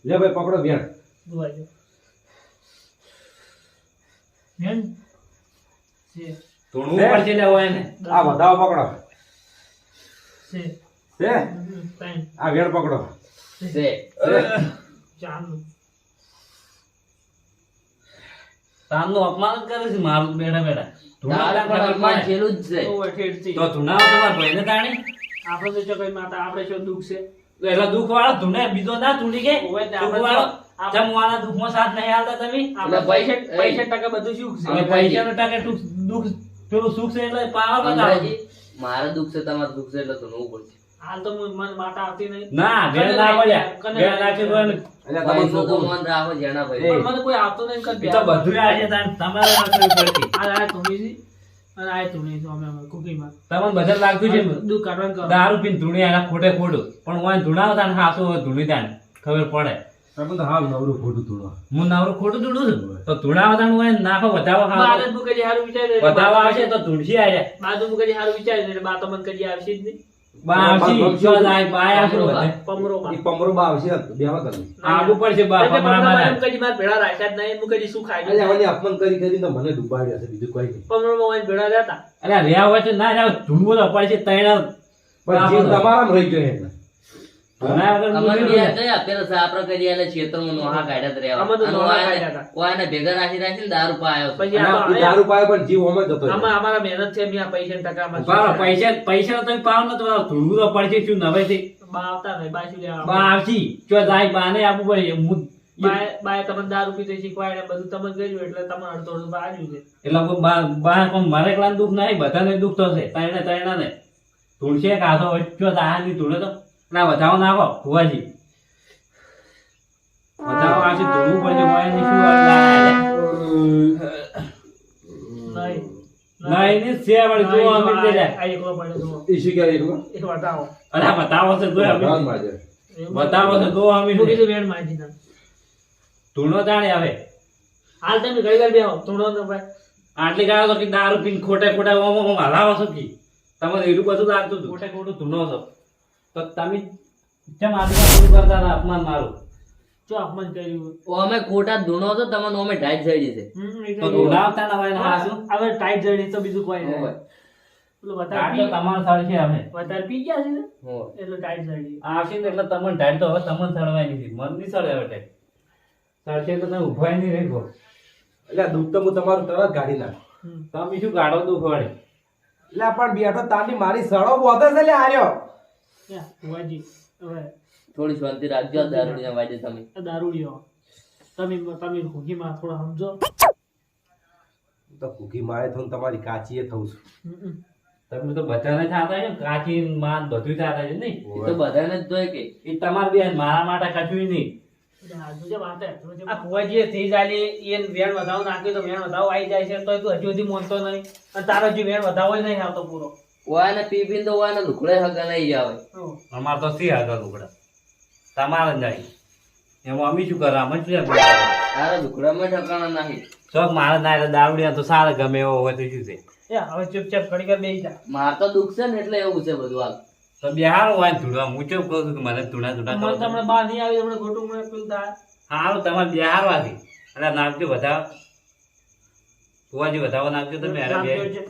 લે ભાઈ પકડો વેણ ધોવાઈ જાઓ. બેન છે ધૂળવું પડશે એટલે હોય ને આ વધાવો પકડો છે છે ત્રણ આ વેણ પકડો છે ચારનું તામનું અપમાન જ કરે છે મારું બેઠા બેઠા તારે પણ અપમાન છેલ્લું જ છે તો ઠેઠથી. તો ધૂણાવો તમારા ભાઈને તાણી આપણે તો જો કઈ માતા આપણે શું દુઃખ છે તો એટલે દુઃખ વાળો ધૂણે બીજો ના ધૂણી કે ઓવે તે દુઃખ આપણે વાળો આપણે- જમ વાળા દુઃખમાં સાથ નહીં આવતા તમે આપણે એટલે ભાઈ- 65% બધું સુખ છે હવે પૈસાનો ટકે દુઃખ પેલું સુખ છે એટલે પાવર બતાવો અંબાજી, મારે દુઃખ છે તમારું દુઃખ છે એટલે તો નવું પડશે હાલ તો મને માતા આવતી નહીં ના વેણ ના પડ્યા વેણ નાખી દો ને. એટલે તમારું ભાઈનું તો છોકરું મન રાખો જેના ભાઈ પણ મને કોઈ આવતું નહીં કદ એ તો બધું આજે તમારે નાખવી પડતી આ ધૂણી છે અને આ ધૂણી છે અમે કુકીમાં તમને બધા લાગતું છે દુઃખ કાઢવાનું કરો દારૂ પીને ધૂણી આના ખોટે ખોટું પણ ઓય ધૂણાવતા ને હાસુ ધૂણી તાને ખબર પડે તમે તો હાવ નવરું ખોટું ધૂણો હું નવરું ખોટું ધૂણું છું તો ધૂણાવતા નું ઓય નાખો વધાવો મારે ખાવ જ મુકજી હારું વિચાર્યું વધાવો આવશે તો ધૂણસી આવ્યા બાજુ મુકજી હારું વિચાર્યું એટલે બા તો મને કદી આવશે જ નહીં બા આવશી જો જાય બા આવશે બધે પમરો બા એ પમરો બા આવશે બેવા તમે આગુ પડશે બા એટલે હમણાં પમરો બા મારા. મુકજી માર ભેળા રાખ્યા જ નહીં મુકજી શું ખાઈ એટલે મને અપમાન કરી કરીને મને ડૂબાડ્યા છે બીજું કોઈ નહીં પમરો માં ભેળા રહેતા અલ્યા રહ્યા હોય તો ના રહ્યા ધૂણવું તો પડશે તૈણ પણ જીવ તમારામાં રહી ગયો એટલે ધૂણા વગર અમારે મૂકી બે દે. કઈ આપેલા છે આપણે કરી આલે ક્ષેત્રમાં નોહા કાઢ્યા જ રહેવા. અમે તો અને નોહા ઓયાને- કાઢ્યા હતા. ઓયાને ભેગા રાખીને દારૂ પાયો છે. પછી અને આ આ તો દારૂ પાયો પણ જીવ અમે જતો રહ્યો. આમાં અમારા મહેનત છે મેં આ પૈસા ટકામાં ઉભા રહો, પૈસા તમે પાવ ને તો ધૂણવું તો પડશે શું નવે થી બા આવતા નહીં બાજુ લેવા બા આવશી જો જાય બા ને આપવું પડે હું બાય તમને દારૂ પીતે શીખવાડે બધું તમે કર્યું એટલે તમને અડધો અડધું બાજુ છે એટલે બા પણ મારે એકલા દુઃખ નહીં બધાને દુઃખ થશે તૈણા ને તુલસી કાઢો જો દાહાની ધૂળે તો ના વધાવો નાખો ફુવાજી વધાવો આવશે ધૂળવું પડશે હોય ને શું નહીં નહીં ને છે વળી જો અમે દે લે આ એકલો પડ્યો જુઓ. ઈ શીખ્યા એકલો? એક બતાવો અરે બતાવો છે તો અમે ભગવાન માજે. બતાવો છે તો અમે શું કીધું વેણ માજી તમે ધૂળનો જાણે આવે હાલ તમે ઘડી વાર બેહો થોડો તો ભાઈ આટલી ગાળો તો કે દારૂ પીને ખોટે ખોટે ઓમ હલાવો છો કી તમને એટલું બધું લાગતું હતું ખોટે ખોટું ધૂનો છો તો તમે કેમ આજુબાજુ કરતા હતા અપમાન મારું જો અપમાન કર્યું ઓ અમે ખોટા ધૂણો તો તમને અમે ઢાઈ જડી છે. તો ધૂનાવતા ના હોય ને હાસું હવે ટાઈટ જડી તો બીજું કોઈ નહીં હોય. પેલું આ વધારે તો તમારે સળ છે અમે વધારે પી ગયા છે ને હોય. એટલે ટાઈટ જડી આવશે ને એટલે તમને ઢાળ તો હવે તમને સળવાય નથી મન નહીં સળે હવે ઢાળ. સળશે તો તમે ઉભાય નહીં રેખો એટલે આ દુઃખ તો હું તમારું તરત કાઢી નાખ. તમે શું ગાડો દુઃખ વળે એટલે આ પણ બેઠો તાની મારી સળો બોધે છે લે હાર્યો. ભુવાજી હવે થોડી શાંતિ રાખજો આ દારૂડિયા વાજે તમે. આ દારૂડિયો તમે ઘૂઘીમાં થોડા સમજો તો કુકી મારે થઈને તમારી કાચીએ થઉં છું. તમે તો બધાને થતા છે ને કાચી માન બધું થતા છે નહીં એ તો બધાને જ જોઈએ કે એ તમારે બેન મારા માટે કશું નહીં આ ભુવાજીએ થઈ જાય એ વેણ વધાવો નાખ્યો તો વેણ વધાવો આવી જાય છે તો તું હજુ સુધી મોનતો નહીં અને તારો હજુ વેણ વધાવો નહીં આવતો પૂરો ઓયાને પી પીને તો ઓયાને લુકડે હગા નહીં આવે. અમારે તો સી આગળ ઉકળા તમારે જ નહીં એમાં અમે શું કરવા અમે શું તારા લુકડામાં ઠકાણા નહીં. શોખ મારે ના એટલે દારૂડિયા તો સારા ગમે એવો હોય તો શું છે એ હવે ચૂપચાપ ઘડી ઘર બેસી જા માર તો દુઃખ છે ને એટલે એવું છે બધું હાલ. તો બિહાર હોય ધૂળવા હું ચેવું કહું છું કે મને ધૂળા મને ધૂળા તમને બહાર નહીં આવી તમને ખોટું મને પેલું થાય સારું તમારે બિહાર વાથી એટલે નાખજો વધાવો ફુવાજી વધાવો નાખજો તમે અરે બે નાખ્યો છે.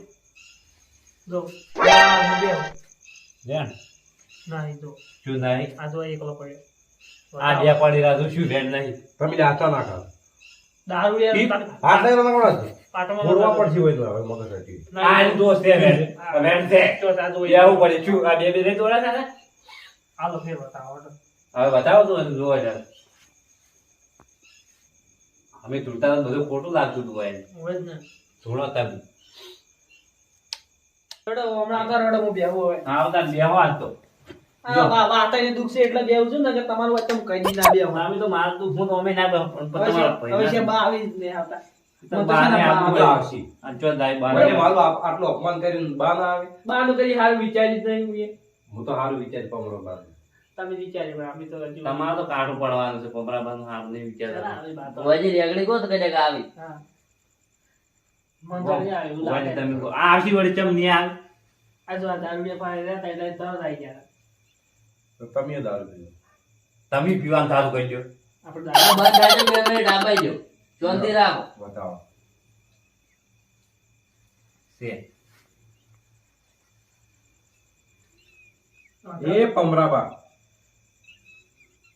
જો આ બેહો. બેન નહીં જો શું નહીં આ જો એકલો પડ્યો આ બે પડી રહ્યા તો શું બેન નહીં તમે લે હાથા ના ખાઓ. દારૂડિયા હાથ નહીં રમકડો છે. પાટોમાં ફોડવા પડશે હોય તો હવે મગજ હટી. આ એનો દોસ્ત છે બેન બેન છે જો આ જો બેહવું પડે શું આ બે બે નહીં દોડા છે ને હાલો ફેર બતાવો તો. હવે બતાવો તો જોવા જાય અમે ધૂળતા હતા બધું ખોટું લાગતું હતું એને હોય જ ને. ધૂળો તમે હેડો, હમણાં આગળ હેડો, હું બેહું હવે. આવતા બેહો આજ તો આ વાતાને દુઃખ છે એટલે બેહું છું ને કે તમારું વચ્ચે હું કઈ દી ના બેહું. અમે તો મારું તો હું તો અમે ના બેહો, પણ હવે તમારા છે- હવે છે ભાઈ બા આવી જ નહીં આવતા. તો મને તો બા છે ને ને બા આપવું આવે. આવશે. અને ચો દાઈ બા વળી મારું આટલું અપમાન કરીને બા ના આવે. બાનું કદી હારું વિચાર્યું જ નહીં મેં. હું તો સારું વિચાર પમરો બા. તમે વિચાર્યું પણ અમે તો હજુ- તમારે તો કાઢું પડવાનું છે પમરાબાનું હાર નહીં ચાલો, વિચારતા આવી વાત. ભુવાજી રેગડી કહો તો કદાચ આવી. હા. મને તો નહીં આવ્યું, એવું લાગે. તમે કહો, આ આવતી વળી ચમ નહીં આવે આ જો આ દારૂડિયા પાસે રહેતા એટલે તરત આવી ગયા. તો તમે એ દારૂ પીવો. તમે પીવાનું સારું કરજો આપણે આ દારૂ- બંધ થાય તો 2 મિનિટ આપાઈ દો. શાંતિ રાખો. બતાવો. છે એ પમરાબા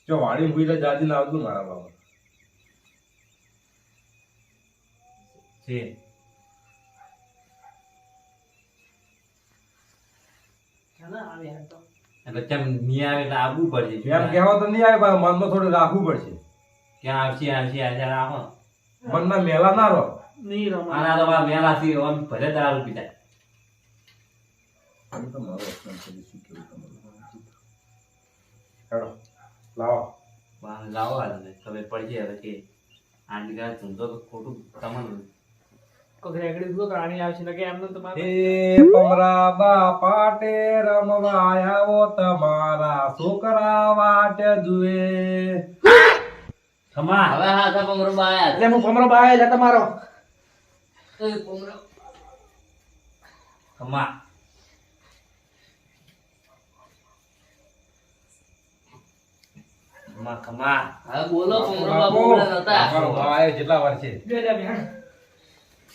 જો વાડી ભૂલે જાજી ના આવતું મારા બાબા. છે ચાલો, આવી હાલ તો. એટલે ચમ નહીં આવે એટલે આવવું પડશે એમ કહેવા તો નહીં આવે પણ મનમાં થોડું રાખવું પડશે. ક્યાં આવશે આવશે આજે રાખો મનના મેલા ના રહો. નહીં રમાય. આના તો આ મેલા થી આમ ભલે દારૂ પીતા એમ તો મારો અપમાન કરી શું કેવું તમારું. હેડો લાવો. વાહ, લાવો આ તમે ખબર પડશે હવે કે આંટી કાળ ધૂંધો તો ખોટું તમારું કોક રેગડી દૂધો કાઢી આવશે ને કે એમને તમારે એ પમરાબા પાટે રમવા આવો તમારા છોકરા વાટ જુએ. ખમા હવે હાથા પમરો બાયા એટલે હું ભમરો બહાર એટલે તમારો છે. એ પમરો ખમા ખમા ખમા હવે બોલો પમરો બાપુ બોલ્યા નતા. તમારો ભાવ આવ્યો જેટલા વર્ષે. લે લે બેન.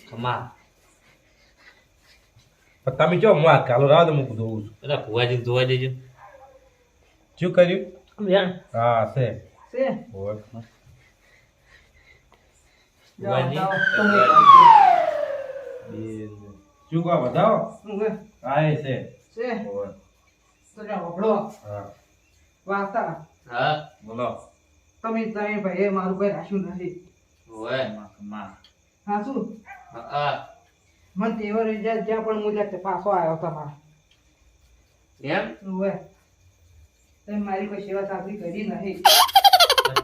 ખમા પણ તમે જો હું હાથ કાલો રાહ દો મૂકું દઉં છું. પેલા ભુવાજી જોવા દેજો શું કર્યું? બેન હા છે. છે ઓય. જાઓ, ભુવાજી જાઓ, તમે શું કહો બતાવો. શું છે? હા એ છે. છે ઓય. તો જાઓ, વખડો. હા વાર્તા હા બોલો. તમે ભાઈ મારું કોઈ રાખ્યું નથી. ઓય ખમા હા શું હા મને તેવો રિઝલ્ટ જ્યાં પણ હું જાતે પાછો આવ્યો તમારા એમ ઓવે. તમે મારી કોઈ સેવા સાચી કરી નહીં.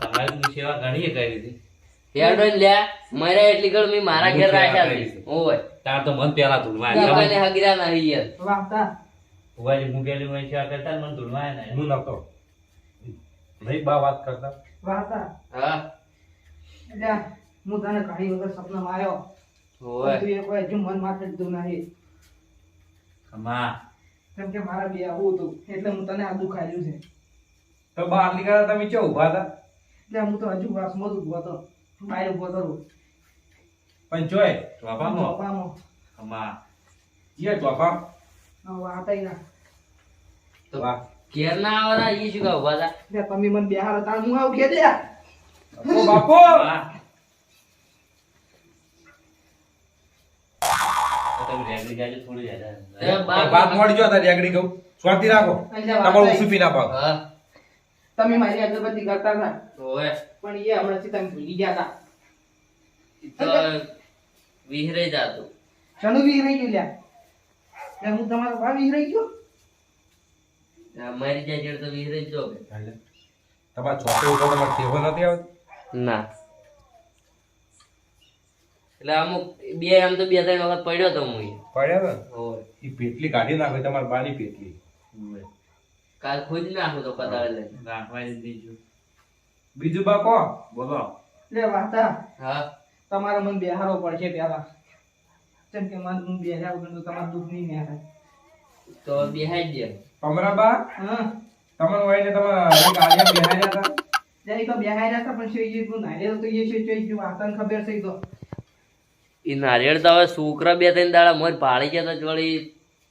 તમારી તો સેવા ઘણી કરી હતી હેડો ને લ્યા મારા એટલી ઘર મેં મારા ઘેર રાખ્યા છે. ઓય તાર તો મન પેલા ધૂળમાં આપણને હગીરા નહીં યાર. વાર્તા ભુવાજી હું પેલી મને સેવા કરતા ને મને ધૂળમાં આવ્યા ને હું નતો નહીં બા વાત કરતા. વાર્તા હા એટલે હું તને ઘણી વખત સપનામાં આવ્યો ઓય તું એ કોઈ હજુ મન માટે લીધું નહીં. ખમા કેમ કે મારા બે આવું હતું એટલે હું તને આ દુઃખ આવ્યું છે. તો બહાર નીકળ્યા તમે ચો ઉભા હતા. એટલે હું તો હજુ વાસમાં જ ઊભો હતો. બહાર ઊભો હતો. પણ જોય ચોપામાં ચોપામાં. ખમા જે ચોપા. વાત આવી ના. તો વાહ. ઘેર ના આવવાના ઈ શું કહું બધા એટલે તમે મને બેહાર હતા હું આવું કે દે. ઓ બાપુ. ખમા. તો તમે રેગડી જાજો થોડી એ જાજા બાપ- વાત મોડી જો તારી રેગડી કહું. સ્વાતી રાખો. તમારું સુપી ના પાક. હા તમે મારી અગરબત્તી કરતા હતા ઓય પણ એ હમણાંથી તમે ભૂલી ગયા હતા. ઈ તો વિહરે જાતું. શનુ વિહરાઈ ગયું લ્યા. એટલે હું તમારો ભાવ વિહરાઈ ગયો. મારી જાય જોડે તો વિહરે જ જો કે. તમારા છોકરો ઉપર તમારે ટેવો નથી આવતો. ના એટલે અમુક બે આમ તો 2-3 વખત પડ્યો તો હું ઈ. પડ્યા ને ઓય એ પેટલી કાઢી નાખો તમારી બાની પેટલી. કાલ ખોદી નાખું તો પતાળે લઈને. રાખવા દીધું બીજું બા કો બોલો એટલે વાર્તા હા તમારે મને બેહારો પડશે પહેલા. કેમ કે મને હું બેહ્યા વગર તો તમારું દુઃખ નહીં ન્યા તો બેહાઈ જ દે. પમરાબા હા તમને વહીને તમારા એક આલિયા બેહાડ્યા હતા. જાય તો બેહાર્યા હતા પણ છે એ તું નારિયેળ તો એ છે જો વાર્તાને ખબર છે તો ઈ નારિયેળ તો હવે છોકરા 2-3 દાડા મોર પાડી ગયા તો જોડી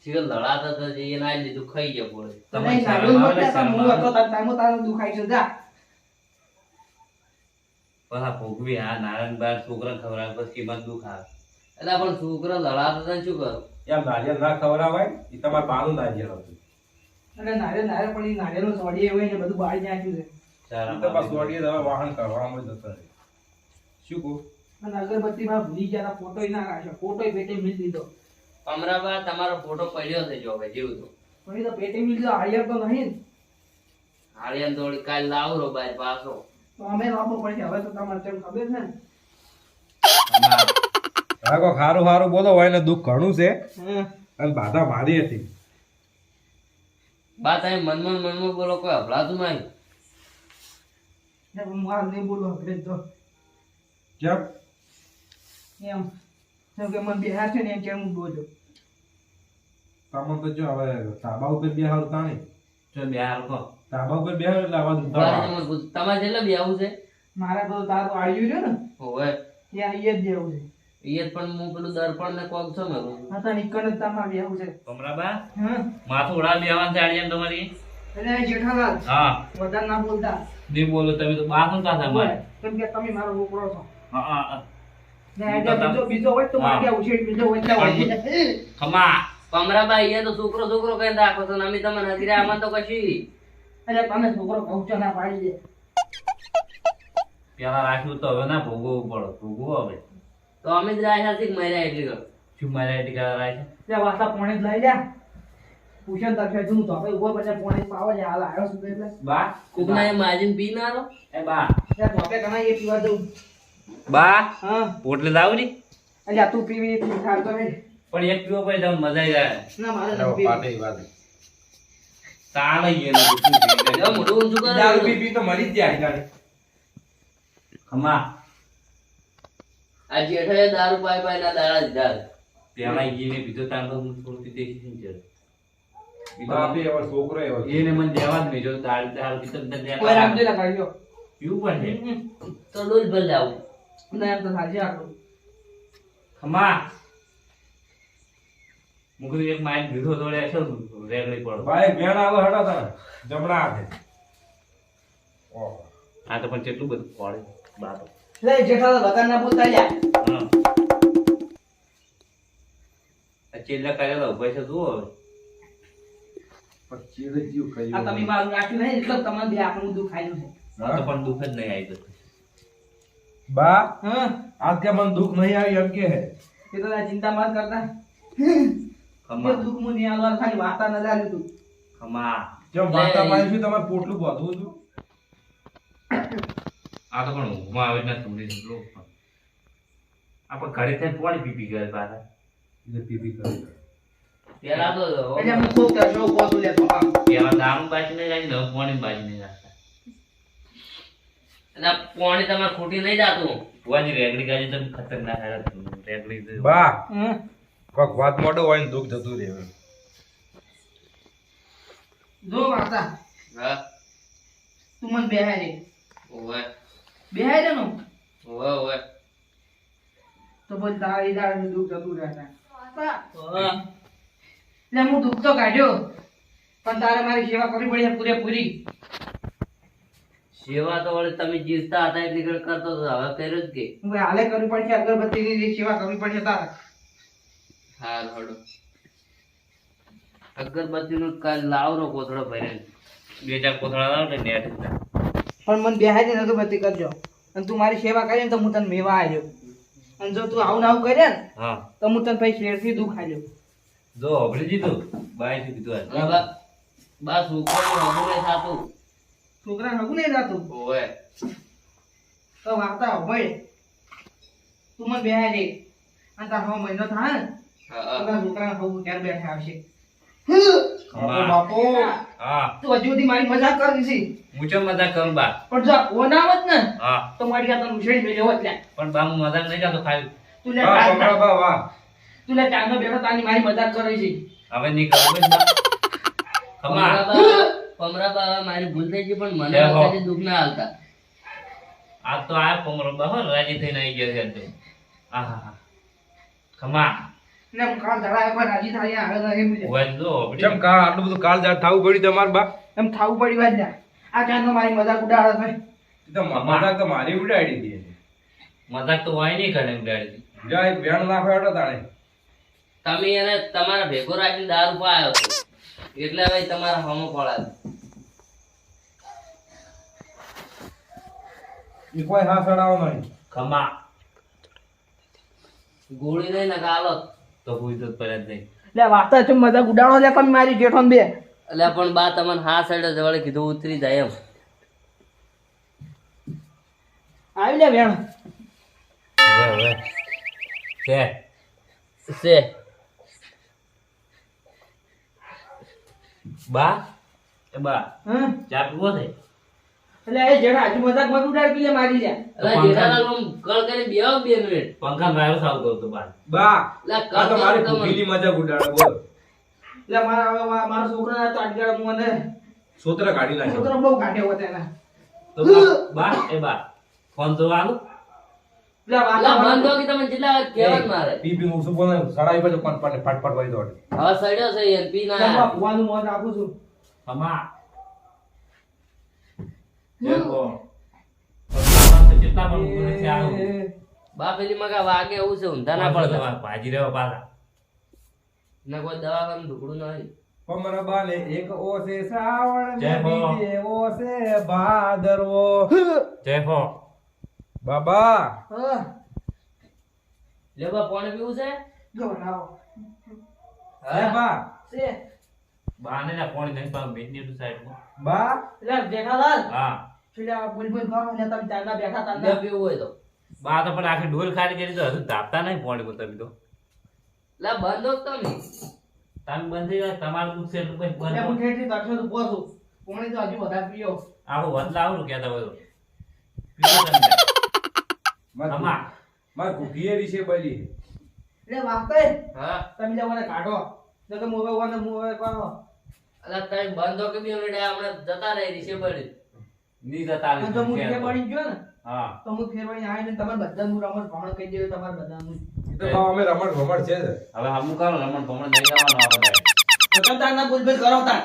શીખર લડાતા તો એ ના લીધું ખાઈ ગયા પોળે. તમારી નહીં, શરમ આવે ને, નારિયેળ શરમ હું આવે. હતો તાર ટાઈમો તારું દુખાય છે જા. પાછા ભોગવી આ નારાયણ બાર છોકરા ખવડાવે પછી કિંમત દુઃખ આવે એટલે પણ છોકરા લડાતા હતા ને શું કરું એમ નારિયેળ ના ખવડાવાય એ તમારા બાનું નારિયેળ હતું. અને નારિયેળ પણ એ નારિયેળનું સોડી એવું ને બધું બાળી નાખ્યું છે. ચાર એ તો પાછું વળીએ તો હવે વાહન કરવામાં જ જતો રહે. શું કહું? અને અગરબત્તીમાં ભૂલી ગયા તા, ફોટોય ના રાખ્યો, ફોટોય પેટે મીલ દીધો. અમરાબા તમારો ફોટો પડ્યો છે જો હવે જેવું તો પછી તો પેટે મીલ દીધો, હાળિયાર તો નહીં ને. હાળિયા થોડી કાલ લાવરો બાર પાછો તો અમે લાવવો પડશે. હવે તો તમારે તેમ ખબર છે ને. હા કોક હારું હારું બોલો હોય ને દુઃખ ઘણું છે હા. અને બાધા મારી હતી. બા તમે મનમાં બોલો કોઈ હભળાતું નહીં. ને હું આ નહીં બોલું હવે તો. કેમ? એમ જેમ કે મને બેહાર છે ને એમ કેમ હું બોલો. તમે તો જો હવે તાબા ઉપર બેહાર તાણી જો બે હાલ કહો. તાબા ઉપર બેહાર એટલે આવાજ તમારે ઉતાવળ. મને પૂછ- તમારે જેટલા બી આવું છે મારા તો તાર તો આવ્યું છે ને હોવે ત્યાં અહીંયા જ દેવું છે. એ જ પણ હું પેલું દર્પણ ને કોક છો ને હા તો નીકળ જ તારમાં બેવું છે. કમરાબા હા. માથું ઉડા બેવાનું છે આડિયાને તમારી. એટલે જેઠાલાલ હા વધારે ના બોલતા. નહીં બોલો તમે તો બાથું કાંઠા મારે. કેમ કે તમે મારો છોકરો છો. હા હા ને આજે બીજો હોય તો મારે ક્યાં ઉછેર બીજો હોય એટલે હોય. ખમા કમરાબા અહીંયા તો છોકરો કઈ રાખો છો ને અમે તમને હજી આમાં તો કશી એટલે તમે છોકરો પહોંચો ના પાડી દે. પેલા રાખ્યું તો હવે ના ભોગવવું પડે. ભોગવો હવે તો અમે જ રાખ્યા છીએ કે મર્યા એટલી તો. શું મારે ટીકા રાખ ત્યાં વાસા પોણે જ લઈ લ્યા. પૂછન તરફે જું તો હવે ઉભો પછી પોણે જ પાવો છે. હાલ આવ્યો છું એટલે બા કોકના એ માજીને પી ના લો એ બા ત્યાં ધોપે કના એ પીવા દઉં. બા હા પોટલે લાવરી એટલે આ તું પીવી પી ખાતો ને. પણ એક પીવો પછી તમને મજા આવી જાય. ના મારે લાવો, નથી પીવી. પાટે વાદે. તાળ ગયેલું જો મોઢું ઊંચું કરો. દારૂ પી પી તો મરી જ જાય જાણે. ખમા આ જેઠાએ દારૂ પાઈ ના દાડા દીધા છે. પેલા ઈને પીધો તાણ તો હું થોડું પીતે શીખી ગયો. બાપે એવો છોકરો એવો છે. એને મને દેવા જ નહીં જો દાળ પીતો જ નથી. કોઈ રાખજો ના કાઢ્યો. પીવું પણ છે. તો ડોલ ભર જાવું. ના એમ તો સાચી આટલું. ખમા મુકરી એક માઇક દીધો દોડે છે રેગડી પડો. ભાઈ બેન આવો હટા તારે જમણા હાથે. ઓહો. આ તો પણ કેટલું બધું પડે બા તો. લે જેઠાલાલ વધારે ના બોલતા લ્યા. હા આ ચેલા કાઢેલા ઉભા છે જુઓ હવે. પણ ચીડ જીવ આ કર્યું. તમે મારું રાખ્યું નહીં એટલે તમારે બે આપણું દુઃખ ખાયું છે. મને તો પણ દુઃખ જ નહીં આવી જતું. બા હા આજ કે મને દુઃખ નહીં આવ્યું એમ કે હે. એ તો તારી ચિંતા મત કરતા. ખમા એ દુઃખ મું નહીં આલવાનું, ખાલી વાતા ન જાણ્યું તું. ખમા જેમ વાર્તા પાડી છે તમારે પોટલું બાંધવું હતું. આ તો પણ ઊંઘમાં આવે ના થોડી એટલું આપણે ઘરે થઈને પાણી પીપી ગયા પાછા. એટલે પીપી કરી. પેલા તો એટલે હું ખૂબ કરશો કોતું લેતો આમ. પેલા દારૂ બાજી નહીં રાખી હવે પાણી બાજી નહીં રાખતા. અને આ પાણી તમારે ખૂટી નહીં જાતું. ભુવાજી રેગડી ગાજી તો ખતરનાક રેગડી તો. બા હમ. કોક વાત મોડો હોય ને દુઃખ જતું રહે. જો વાતા હા તું મને બેહાય રે. ઓવે બેહાય રે નો ઓવે તો બોલ તારી દાળ દુઃખ જતું રહેતા. એટલે હું દુઃખ તો કાઢ્યો પણ તારે મારી સેવા કરવી પડે પૂરેપૂરી. સેવા તો વળી તમે જીવતા હતા એટલી ઘડી કરતો હતો હવે કર્યો જ કે હું હાલે કરવી પડશે, અગરબત્તીની સેવા કરવી પડશે તારે. હા હડો અગરબત્તી નું કાલ લાવરો કોથળો ભરે બે ચાર કોથળા લાવ ને નેટ જ ના. પણ મને બેહાય ને અગરબત્તી કરજો અને તું મારી સેવા કરી ને તો હું તને મેવા આવ્યો. અને જો તું આવું ને આવું કરે ને હા તો હું તને પછી શેરથી દુઃખ આવ્યો. જો અભળી જીધું બાય થી કીધું આજ. અને બા છોકરાનું હગું નહીં થાતું. છોકરા નગું નહીં જાતું ઓવે તો વાર્તા હોય તું મને બેહાય રે અને તાર હવે મહિનો થાય ને હા તો તારા છોકરાને હવું ક્યારે બેઠા આવશે. ખમા. બાપુ હા તું હજુ સુધી મારી મજાક કરી છે મૂચો મજાક કરું બા. પણ જો ઓ ના આવત ને હા તો મારી આ તને ઉછેડી મેલ્યો હોત લ્યા. પણ બા હું મજાક નહીં કરતો ખાલી. તું લે વાહ કમળા બા વાહ. તું લે ચાંદો બેઠો તારી મારી મજાક કરે છે. હવે નહીં કરું બસ બા. ખમા પમરા બા મારી ભૂલ થઈ ગઈ પણ મને જય હો. કદી દુઃખ ના હાલતા. આ તો આ પમરો બા હો રાજી થઈને આવી ગયા છે આજ તો. આહા હા ખમા ને હું કાલ ધડાય પર રાજી થાય આવે એમ છે. ભુવાજી જો અભળી. કેમ કા આટલું બધું કાળ જાત થાવું પડ્યું તમારે બા? એમ થાવું પડી વાત લ્યા. આ ચાંદો મારી મજાક ઉડાડે છે. એ તો મજાક તો મારી ઉડાડી દીધી. મજાક તો હોય નહીં કરે ઉડાડી. જા એક વેણ નાખો હેઠો તાણે. તમે એને તમારા ભેગો રાખીને દારૂ પાયો છો એટલે હવે તમારા હમો પડાવે. એ કોઈ હા સડાવો નહીં. ખમા ગોળી નહીં ને કાલો તો પૂછ તો પડે જ નહીં. લે વાતા છે મજાક ઉડાડો લે તમે મારી જેઠોન બે એટલે પણ બા તમને હા સાઈડ જવાળે કીધું ઉતરી જાય એમ આવી લે વેણ હવે કે છે બા એ બા હા ચા પીવો છે? એટલે એ જેઠા હજુ મજાક મત ઉડાડ લે મારી લે એટલે જેઠાલાલ આમ કળ કરી બેહો 2 મિનિટ પંખા વાયરો સાવ કરતો બા. બા એટલે આ તો મારી કળ ભૂખીની મજાક ઉડાડે બોલ એટલે મારા હવે મારા છોકરા તો અડગાડ મને સોતરા કાઢી નાખ્યો છોકરો બહુ કાઢ્યો હતો એના તો બા એ બા ફોન તો આલો. એટલે એટલે વાતા બંધો કે તમે જેટલા કેવન મારે પી હું શું બોલે સડાઈ પર કોણ પાટે ફાટ વાઈ દોડે હવે સડ્યો છે યાર પી ના હું ભગવાનનું મોત આપું છું ખમા દેખો પંખા તો કેટલા પણ ગુને છે આવું. બા પેલી મગા વાગે એવું છે ઊંધા ના પડે પડતા ભાજી રહેવા પાછા. ના કોઈ દવાખાનું ઢુકડું નહીં પમરા બાલે એક ઓસે શ્રાવણ જય હો. બીજે ઓસે ભાદરવો જય હો. બાબા હા લે બા પાણી પીવું છે જો લાવો હે બા છે બાને ના ફોન નહીં પાવ બેની ટુ સાઈડમાં. બા એટલે જેઠાલાલ હા પેલા બુલબુલ કરો ને તમે ચાંદા બેઠા લે તાંદા પીવું હોય તો બા તો પણ આખી ડોલ ખાલી કરી તો હજુ ધાપતા નહીં ફોન પર તમે તો. લે બંધો જ તમે તમે બંધ થઈ જાય તમારું દુઃખ છે એટલું કઈ એટલે હું બંધ. ઠેઠથી તરસો તો પોસું પોણી તો હજુ વધારે પીયો આવું બદલા આવું કહેતા હોય તો. પીવો તમે. ખમા. માર ભૂખીએ વિશે બોલી એટલે વાસ્તે હા તમે જવાને કાઢો જો કે મોવે વાને મોવે કરો અલા તમે બંધો કે 2 મિનિટ હમણાં જતા રહી રીસે પડી ની જતા અને જો હું કે પડી ગયો ને હા તો હું ફેરવાઈને આવીને તમારે બધાનું રમણ ભમણ કહી દેવું તમારે બધાનું એ તો બા અમે રમણ ભમણ છે જ. હવે હમું કરો રમણ ભમણ નહીં જવાનું આપણે. તો તમે તારના બુલબુલ કરો તાર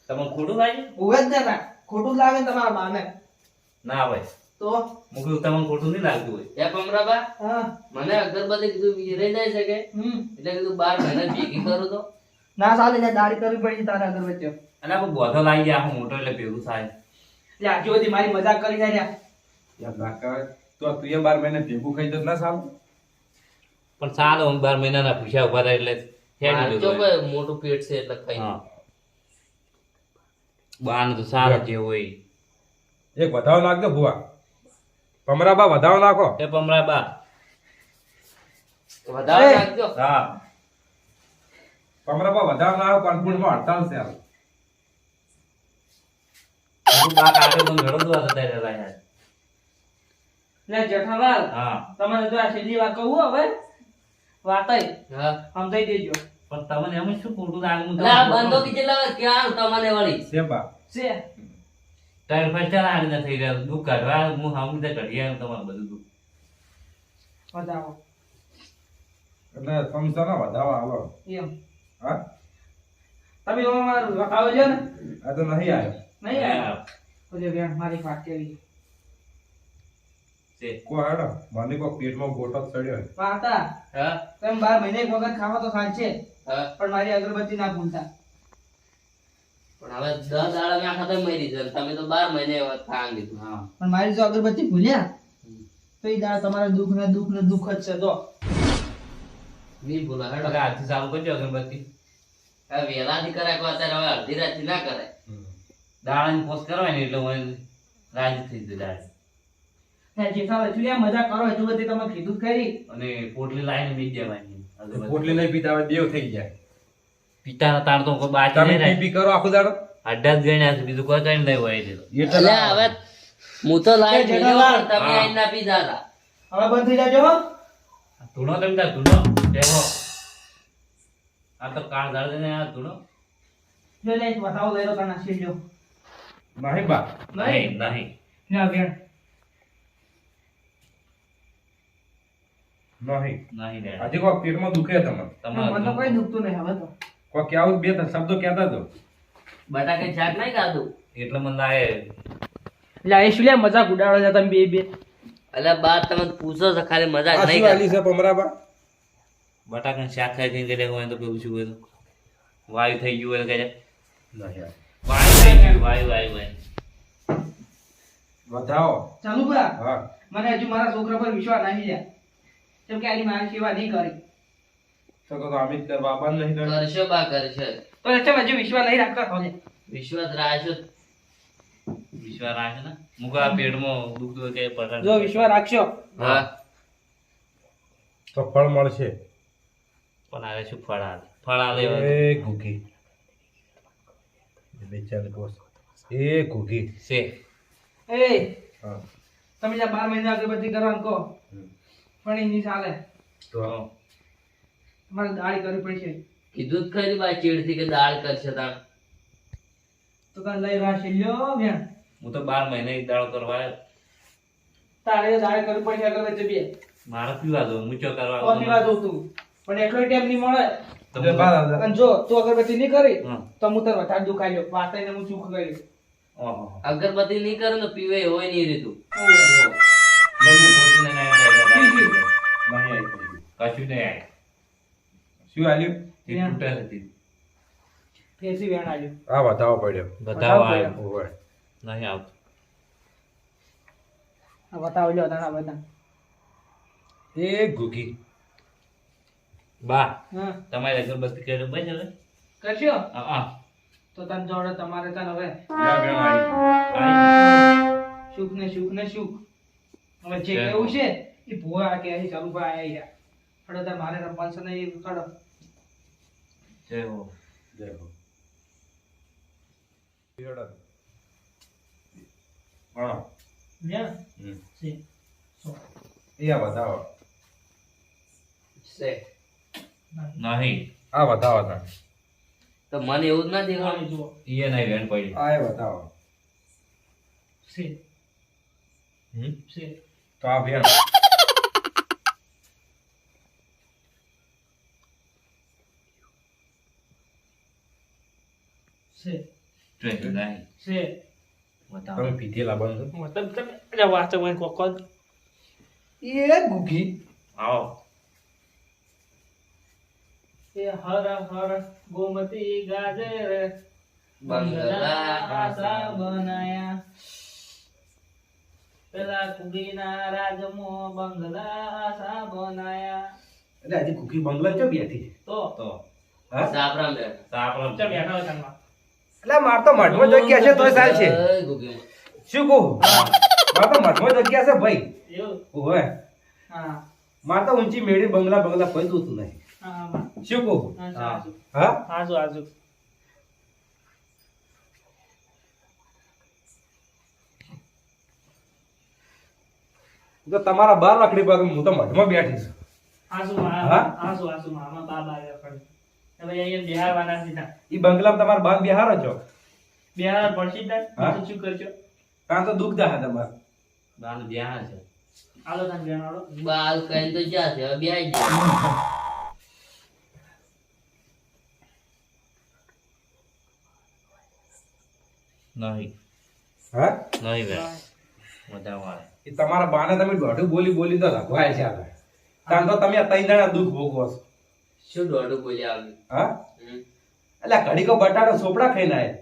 તમને ખોટું લાગે? ઉવે જ દેતા ખોટું જ લાગે ને તમારા બાને ના ભાઈ તો મુકું તમને ખોટું નહીં લાગતું હોય. એ પમરાબા હા મને અગરબત્તી કીધું રહી જાય છે કે એટલે કીધું 12 મહિના ભેગી કરું તો ના ચાલે એટલે દાઢી કરવી પડી તારે અગરબત્તીઓ અને આપણે બોધો લાગી જાય આખો મોટો એટલે ભેગું થાય. એટલે આજુ બધી મારી મજાક કરી જાય યાર ના કર તો તું એ 12 મહિને ભેગું ખાઈ તો ના સાલ પણ ચાલો હું 12 મહિનાના પૂછ્યા ઉભા થાય એટલે હેડી મારે લીધું જો હોય. કોઈ મોટું પેટ છે એટલે ખાઈ હા બાને તો સારું જે હોય. એક વધાવો નાખ દે ભુવા પમરા બા વધાવો નાખો એ પમરા બા વધારે એ! નાખજો હા પમરા બા વધાવો નાખો કાનપુરમાં હડતાલ છે હાલ. હું બા કાઢે તો ઘણો દુઆ થતા રહેલા યાર. એટલે જેઠાલાલ હા તમારે જો આ છેલ્લી વાત કહું હવે વાતય હા સમજાઈ દેજો પણ તમને એમ શું ખોટું લાગે? હું એટલે આ બંધો કે જેટલા ક્યાં તમને વળી છે બા છે ટાઈમ પર ચાલ આને થઈ રહ્યા દુઃખ કાઢવા હું હમ તે કાઢી આવ્યો તમારું બધું દુઃખ. વધાવો એટલે સમસા વધાવો આવો એમ હા તમે અમારું વખાવો છો ને આ તો નહીં આવ્યો નહીં આવ્યા તો જે વેણ મારી વાત કરી છે. કો હેડો મને કો પેટમાં ગોટો ચડ્યો હોય. વાતા હા તમે 12 મહિને એક વખત ખાવા તો સાંજે હા પણ મારી અગરબત્તી ના ભૂલતા પણ હવે 10 દાડા ના ખતમ મરી જાય તમે તો 12 મહિને ખાંગ દીધું હા પણ મારી જો અગરબત્તી ભૂલ્યા તો એ દાડા તમારા દુઃખ ને દુઃખ જ છે તો નહીં ભૂલા હેડો એટલે આજથી ચાલુ કરજો અગરબત્તી. આ વેલાથી કરાય કોઈ અત્યારે હવે અડધી રાતથી ના કરાય દાડાની પોસ્ટ કરવાય ને એટલે હું રાજી થઈ જઈ દાડે. જેઠાલાલ છું મજા કરો હજુ બધી તમે કીધું જ ખરી અને પોટલી લાવીને બીજ દેવાની અગરબત્તી. પોટલી નહીં પીતા હવે દેવ થઈ જાય પિતાના તાર તો કોઈ બાકી તમે નહીં પી રહે. પી કરો આખો દાડો અડ્ડા જ ગણ્યા છે બીજું કોઈ કઈ નહીં હોય એટલે. એટલે એટલે હવે હું તો લાઈટ એ ભેગો જેઠાલાલ. પણ તમે હા. આઈને ના પીધા હતા હવે બંધ થઈ જાજો હો ધૂણો તમે તાર ધૂણો દેવો. આ તો કાળ ગાળ દે આ ધૂણો. જો લે વટાવો લઈ લો તને શીલ્યો નહીં બા નહીં નહીં ના વેણ નહીં નહીં લે. હજી કોઈ પેટમાં દુખે તમને મને તો કોઈ દુખતું નહીં હવે તો કોઈ કેવું બે શબ્દો કહેતા તો બટાકે શાક નહીં ખાધું એટલે મને લાગે એટલે આ શું લે મજાક ઉડાડો છો તમે બે બે એટલે બાદ તમે પૂછો છો ખાલી મજાક આ નહીં શું આલી કરતા. છે પમરા બા બટાકાનું શાક ખાઈ જઈને કદાચ હોય તો પેલું શું હોય તો વાયુ થઈ ગયું હોય તો કદાચ નહીં વાયુ થઈ ગયું વાયુ વાયુ વાયુ વધાવો ચાલુ બા હા મને હજુ મારા છોકરા પર વિશ્વાસ નહીં જાય કેમ કે આની મારી સેવા નહીં કરી તો કહો અમિત કરવા બંધ નહીં કરે કરશો બા કરશો તો એટલે હજુ વિશ્વાસ નહીં રાખતા થોડે વિશ્વાસ રાખશો વિશ્વાસ રાખે ને મુકા પેટમાં દુખતું હોય કે પકડ જો વિશ્વાસ રાખશો હા તો ફળ મળશે પણ આવે શું ફળ આવે ફળ આવે એ ઘૂઘી બેચારે બોસ એ ઘૂઘી છે એ હા તમે જ્યાં 12 મહિના અગરબત્તી કરવાનું કહો પણ એ નહીં ચાલે તો તમારે દાળી કરવી પડશે કીધું જ ખરી બા ચીડથી કે દાળ કરશે તાણ તો તને લઈ રાશે લ્યો બેન હું તો 12 મહિને એક દાડો કરવા આવ્યો. તારે દાળી કરવી પડશે અગરબત્તી બે મારે પીવા દો મૂચો કરવા તો પીવા દઉં તું પણ એટલો ટાઈમ નહીં મળે તો જે બાર હતા. અને જો તું અગરબત્તી નહીં કરી હા. તો હું તને વધારે દુખાઈ લ્યો વાતાઈને હું ચૂક કરી ઓહો. અગરબત્તી નહીં કરે ને પીવે હોય નહીં રીતું મને પોતાને ના આવે. નહીં આવી કશું નહીં આવે. શું આલ્યું તે તૂટે હતી. ફેરથી વેણ આવ્યું આ વધાવો પડ્યો બતાવો આવ્યો. ઓવે નહીં આવતું. આ બતાવો લ્યો દાણા બધા એ ઘૂઘી બા હા તમારે અગરબત્તી કર્યો બસ હવે કરશો હા તો તને જોડે તમારે તને હવે સુખ ને સુખ ને સુખ હવે જે જય કેવું હો. છે એ ભૂવા કે અહીં ચાલુ ભાઈ આયા હડો તાર મારે રમવાનું છે ને એ હડો જય હો. જય હો હા ને હમ. છે એ આ વધાવો છે નહીં આ વધાવો તા તો મને એવું જ ના દેખાડું જુઓ ઈ નહીં વેણ પડી. આ એ વધાવો છે હમ? છે તો આ ભેણ છે જોઈ નહીં. છે બતાવો. તમે પીધેલા બંધ મતલબ તમે અરે વાતો મને કોકોલ એ ઘૂઘી આવો. એ હર હર ગોમતી ગાજર બંગલા આશા બનાયા પેલા કુડીના રાજમાં બંગલા આશા બનાયા એટલે હજી ઘૂઘી બંગલા ચો બેઠી તો તો હા સાપરામ બેઠા સાપડો ચમ બેઠા હોય કાનમાં એટલે માર તો મઠમાં જગ્યા છે તોય ચાલશે ઓય ગુગીમાં. શું કહું માર તો મઠમાં જગ્યા છે ભાઈ એવું ઓવે હા માર તો ઊંચી મેળી બંગલા કોઈ દૂતું નહીં હા શું કહું હા હા હાજુ હાજુ તો તમારા બાર લાકડી પર હું તો મઠમાં બેઠી છું હાજુ હા? હાજુ હાજુ મામા બાબા આવ્યા પણ હવે અહીંયા બિહારવાના સીધા એ બંગલામાં તમારા બાર બિહારો છો બિહાર પડશે તાર હા? બીજું શું કરજો કાં તો દુઃખ દા તમારે બાનું ધ્યાન છે. હાલો તાન બેન હાલો બાલ કઈ તો જ્યાં છે હવે બેસી જાય નહીં હા નહીં વેણ. બતાવો આવે. એ તમારા બાને તમે દોઢું બોલી તો લખવાય છે આગળ કાં તો તમે આ ત્રણ જણા દુઃખ ભોગવો છો શું દોઢું બોલી આવ્યું હા હમ. એટલે ઘડીકો બટાટો સોપડા ખાઈને આય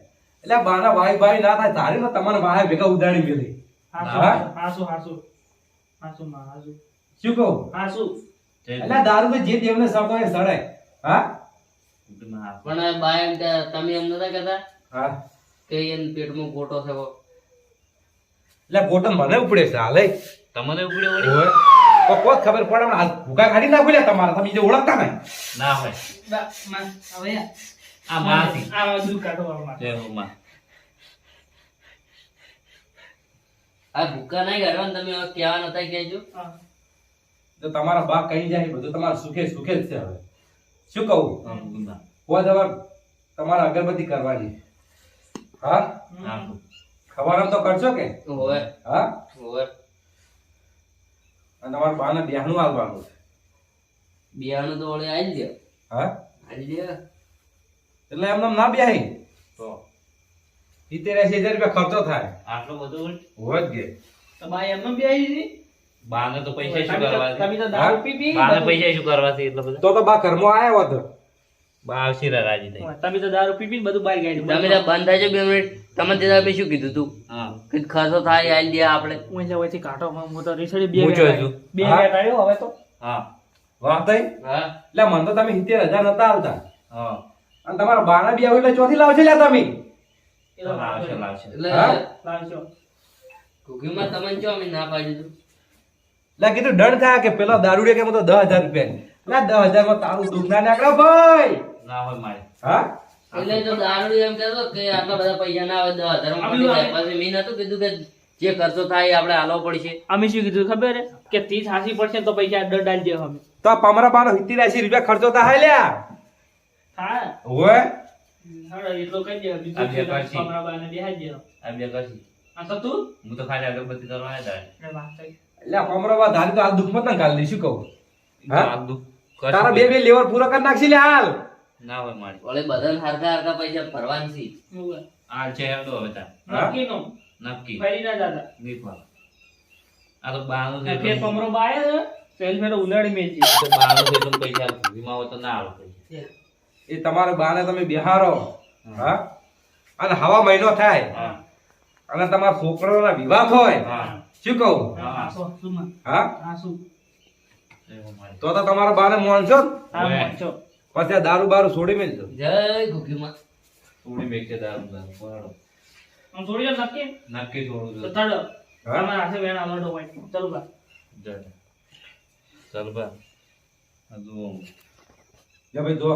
એટલે બાના ભાઈ ના થાય તારી ને તમારા ભાઈ ભેગા ઉડાડી મેલી હાસુ હા? હાસુ હાસુ હાસુ માં હાસુ શું કહું હાસુ એટલે દારૂ તો જે દેવને સળતો એ સળાય હા પણ આ બા એમ કે તમે એમ નતા કહેતા હા કે એને પેટમાં ગોટો થયો એટલે ગોટો મને ઉપડે છે હાલે તમને ઉપડે વળી? ઓય તો કોક ખબર પડે હમણાં હાલ ભૂકા કાઢી નાખું લ્યા તમારા તમે જે ઓળખતા નહીં ના હોય. બા માં હવે આ માથી. આ દૂધ કાઢો આમાં જય હો માં. આ ભૂકા નહીં કાઢવાનું તમે હવે કહેવા નતા કહેજો હા તો તમારા બા કहीं જાય બધું તમારા સુખે સુખે જ છે હવે શું કહું આમ ગુના. કોઈ દવા તમારે અગરબત્તી કરવાની હા આમ. ખબર તો કરશો કે હોય હા હોય અને તમારા બાને બેહનું આવવાનું છે બિયાનું તો વળે આવી દે હા આવી દે એટલે એમને ના બેહી તો 70,000 રૂપિયા ખર્ચો થાય આટલો બધો વળી? હોય જ કે તો બા એમને બી આવી હતી બાને તો પૈસા શું કરવા છે? તમે તો દારૂ પી પી બાને પૈસા શું કરવા છે એટલો બધો? તો બા ઘરમાં આવ્યો હતો બા આવશે રે રાજી થઈ. તમે તો દારૂ પી પીને બધું બહાર ગાડી તમે ત્યાં બંધ થાય છે 2 મિનિટ. તમને તે દાડે મેં શું કીધું તું હા કે ખર્ચો થાય આઈ દે આપણે. હું એટલે વચ્ચે કાઢો હું તો રીસડી બે હું વેટ જોયું આવ્યો. છું. બે હા? વેટ આવ્યો હવે તો હા વાહ થઈ હા એટલે મને તો તમે 70,000 નતા આવતા હા અને તમારા બાના બી આવું એટલે ચોથી લાવશે લ્યા તમે એ તો લાવશે લાવશે. એટલે હા? લાવશો. ઘૂઘીમાં તમને ચો અમે ના પાડી દીધું. એટલે કીધું ડર થાય કે પેલો દારૂ કે તો 10,000 રૂપિયા એટલે 10,000 માં તારું દુઃખ ના નીકળે ભાઈ ના હોય મારે. હા એટલે તો દારૂ એમ કહેતો કે આટલા બધા પૈસા ના આવે 10,000 માં પતી જાય. પછી મેં નતું કીધું કે જે ખર્ચો થાય એ આપણે આલવો પડશે. અમે શું કીધું ખબર હે? કે 30-80% તો પૈસા દંડ આલી દેવા અમે. તો આ પમરા બાનો 70-80 રૂપિયા ખર્ચો થાય લ્યા હા ઓય હાલો એટલો કરી દે બીજું આ બે છે કરશી. તમારા બાને બેહાડી દેવા. આ બે કરશી. આ તો તું હું તો ખાલી અગરબત્તી કરવા આવ્યા હતા. એટલે વાત થઈ. એટલે પમરા બા ધારી તો હાલ દુઃખ મત ના ગાલી શું કહું હા? આ દુઃખ કરશું. તારા બે લેવર પૂરો કરી નાખશી લે હાલ ના હોય મારે. વળી બધાને હરખા હરખા પૈસા ભરવાની છે. એવું હે. આ છે એમ તો હવે તાર. હા? નક્કી નો નક્કી ફરી ના જાતા. નહીં ફાવે. આ તો બાનું છે ફેર એટલે- પમરો બાય છે તેલ ફેર ઉલાડી મેલજી. આ તો બાનું છે એટલે પૈસા વીમા હોય તો ના આવે પૈસા. એ તમારા બાને તમે બિહારો હા અને હવા મહિનો થાય હા અને તમારા છોકરાના વિવાહ હોય હા શું કહું હા. હા શું શું હા હા શું એવું મારે. તો તમારા બાને મોનશો ને? હા ઓય. વાંચો. પછી આ દારૂ બારૂ છોડી મેલજો જય ઘૂઘીમાં. થોડી મેઘ છે દારૂ દારૂ. બરાબર. આમ થોડી વાર નક્કી નક્કી થોડું તો જોઈએ. તડો હા? તમારા હાથે વેણ આલડો હોય ચાલુ બા જય. ચાલ બા. આ જુઓ. લે ભાઈ જો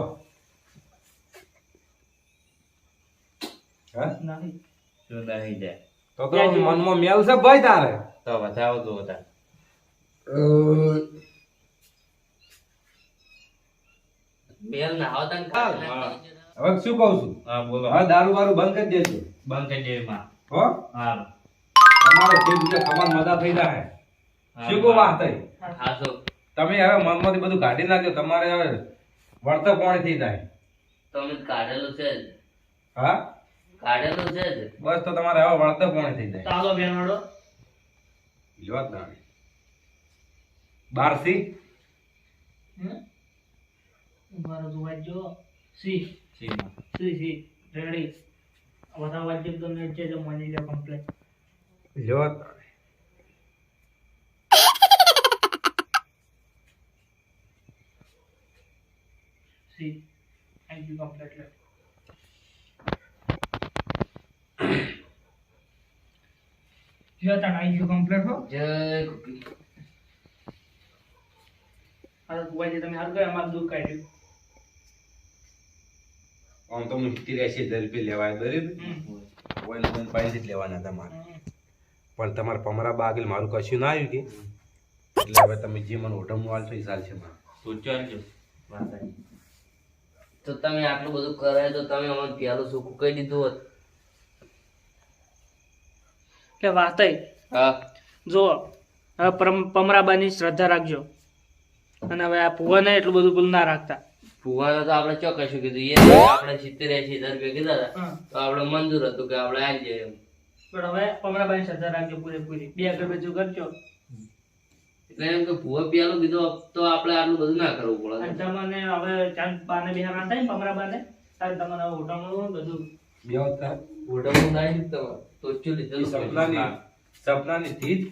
હા નહીં શું નહીં જાય. તો મનમાં મેલ છે ભાઈ તારે તો વધાવો તો વધારે. મેલ ના આવતા ને હા. ખાલી હવે શું કહું છું હા બોલો. હવે દારૂ બારૂ બંધ કરી દેજો બંધ કરી દેવી માં. હો હા તમારે જે રૂપિયા કમાન મજા થઈ જાય શું કહું વાત થઈ હા તો તમે હવે મનમાંથી બધું કાઢી નાખજો તમારે હવે વળતર પાણી થઈ જાય તમે કાઢેલું છે જ. હા કાઢેલું છે જ. બસ તો તમારે હવે વળતર પાણી થઈ જાય ચાલો વેણ વાળો લ્યો જ ના બારસી મારો તો વાંચજો સી સીમા. સી રેડી બધા વાંચજો તો નેટ છે મની લે કમ્પ્લીટ લ્યો જ સી થેન્ક યુ કમ્પ્લીટ લે જો તા આઈ યુ કમ્પ્લીટ હો જય ઘૂઘી. આ વાંચે તમે હાર ગયા અમાર દુઃખ કાઢ્યું આમ તો 70-80 રૂપિયા લેવાય બરાબર ઓઇલ બંધ પાણીથી જ લેવાના તમારે પણ તમારે પમરા બાગલ મારું કશું ના આવ્યું કે એટલે હવે તમે જે મને ઓઢમનું હાલશો એ ચાલશે મારે તો ચાલજો. વાત આવી. તો તમે આટલું બધું કરાય તો તમે અમને પેલું સુખું કહી દીધું હોત. કે વાત હા જો હવે પમરાબાની શ્રદ્ધા રાખજો અને હવે આ ભુવાને એટલું બધું પેલું ના રાખતા ફુવાને તો આપણે ચો કશું કીધું એ આપણે 70-80 હજાર રૂપિયા કીધા હતા તો આપણે મંજૂર હતું કે આપણે આવી જઈએ એમ. પણ હવે પમરાબાની શ્રદ્ધા રાખજો પૂરેપૂરી 2 અગરબત્તી કરજો એટલે એમ કે ભુવા પેલું કીધું તો આપણે આટલું બધું ના કરવું અને પડે. તમને હવે ચાંદ બાને બિહાર થાય ને પમરાબાને ત્યારે તમને હવે હોટલનું બધું બે વખત ઓઢમણું ના લીધું તમારે. તો શું લીધેલું? સપનાની જીત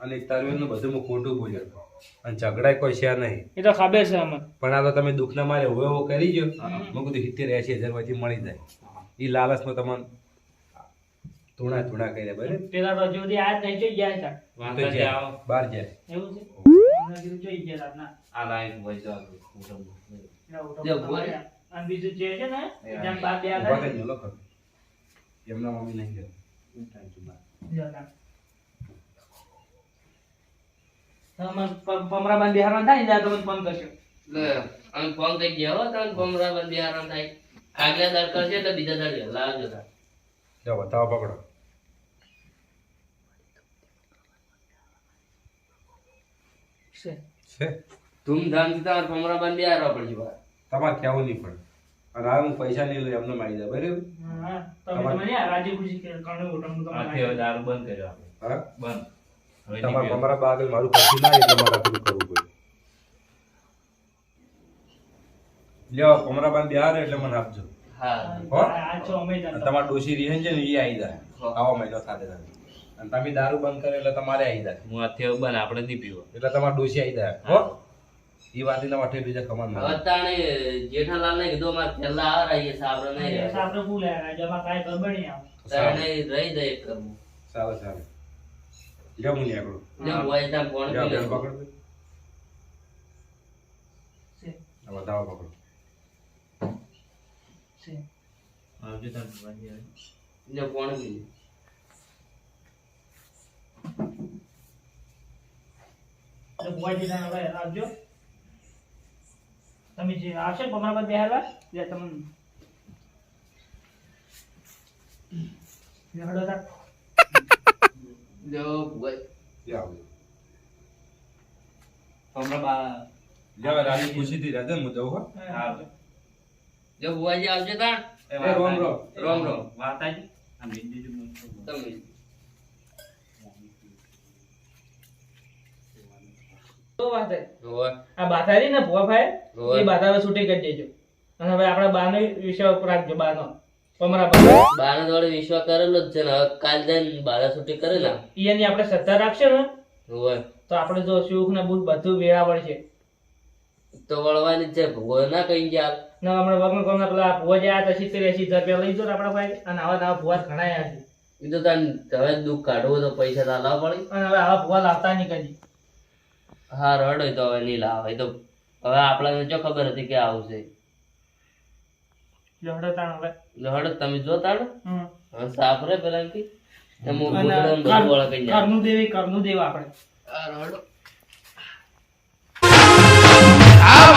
અને તરવેલનું બધું હું ખોટું બોલ્યો હતો. અને ઝઘડા કોઈ છે નહીં એ તો ખબર છે અમને પણ આ તો તમે દુઃખના મારે હવે એવો કરી ગયો મેં કીધું 70-80 હજાર પછી મળી જાય એ લાલચમાં તમને ધૂણા કર્યા બરાબર પેલા તો હજુ સુધી આ જ નહીં જોઈ ગયા હતા વાત તો આવી જાય, આવો. બહાર જાય એવું છે અમને કીધું જોઈ ગયા રાતના આ લાઈન હોય તો આપણું કુટુંબ. એટલે હોટલ જો તમારે. અને બીજું જે છે ને જેમ બાપ બે ઉભા હતા થઈને લખો એમના મમ્મી નહીં ગયા પમરાબાન બિહારમાં થાય ને ત્યારે તમે ફોન કરશો એટલે અમે ફોન કરી દઈએ હો તમે બમરાબાદ બિહારમાં થાય. આગલા દાડ કરશે એટલે બીજા દાડ વહેલા આવજો તાર. જાઓ બતાવો પકડો છે છે ધૂમધામથી તમારે બમરાબાદ બિહારવા પડશે બહાર. તમારે કહેવું નહીં પડે અને હવે હું પૈસા નહીં લઉં એમને મારી જાય બરાબર હા તમે મને રાજી ખુશી કરણી હોટલનું આથી હવે તમારે દારૂ બંધ કર્યો આપણે. હા બંધ. હવે નહીં તમારા પીવો. તમારા બાગલ મારું કશું ના એટલે મારે આ બધું કરવું પડે લ્યો કોમરાબાન બિહાર એટલે મને આપજો હા હો આ છો અમે જ અને તમારા ડોશી રિહન છે ને એ આવી જાય આવો મહિનો સાથે સાથે અને તમે દારૂ બંધ કરે એટલે તમારે આવી જાય હું અત્યારે બન આપણે નહીં પીવો એટલે તમારા ડોશી આવી જાય હો એ વાત ના વાટે બીજા કમાન હવે તાણે જેઠાલાલ ને કીધું અમારે પેલા આ રહીએ છે આપણે નહીં અહીંયા રહેવા. આપણે ભૂલે જમા કાંઈ ખબર નહીં આવે તાણે રહી જાય કરવું સારું સારું લ્યો હું નીકળું ને ભુવાજી ત્યાં ફોન લ્યો કરી બેન લેજો. પકડ હવે દાવા પકડો છે આવજો તાર ભુવાજી આવે. ને ફોન કરી લેજો. એટલે ભુવાજી ત્યાં હવે આવજો તમે જે આવશે તમારા પર બેહારવા એટલે તમને હેડો તાર. જો ભુવાજી લ્યો આવજો હમણાં બા લ્યો રાજી ખુશીથી રહેજો ને હું જઉં હો આવજો. જો ભુવાજી આવજો તાણ એ રોમ રોમ રોમ રોમ વાત આવી આ મેં બીજું મોટું તમે તો વાત છે. હોવે. આ બાધા રહી ને ભુવા ભાઈ હોવે. એ બાધા હવે છૂટી કરી દેજો અને હવે આપણા બાનો વિષય ઉપર રાખજો બાનો તમારા બા બાને જોડે વિશ્વાસ કરેલો જ છે ને હવે કાલ જઈને બારા છૂટી કરેલા એની આપણે શ્રદ્ધા રાખશે ને હોય તો આપણે જો સુખ ને બુખ બધું વેળાવળ છે તો વળવાની જ છે ભૂગોળ ના કઈ ગયા ને હમણાં વગર કોમના પેલા ભુવા જે આ 70-80 હજાર રૂપિયા લઈ જો આપણા ભાઈ અને આવા નવા ભુવા ઘણા આયા છે એ તો તાન હવે દુઃખ કાઢવું તો પૈસા તો લાવવા પડે અને હવે આવા ભુવા લાવતા નહીં કદી હા રડ હોય તો હવે નહીં લાવે એ તો હવે આપણાને જો ખબર હતી કે આવશે લહડો તાણ હવે લહડ તમે જો તાણ હમ. હવે સાફ રે પેલા કે એમ અને ગોદડો ને બધું વળગાઈ જાય ઘરનું દેવી આપણે આ રડ આ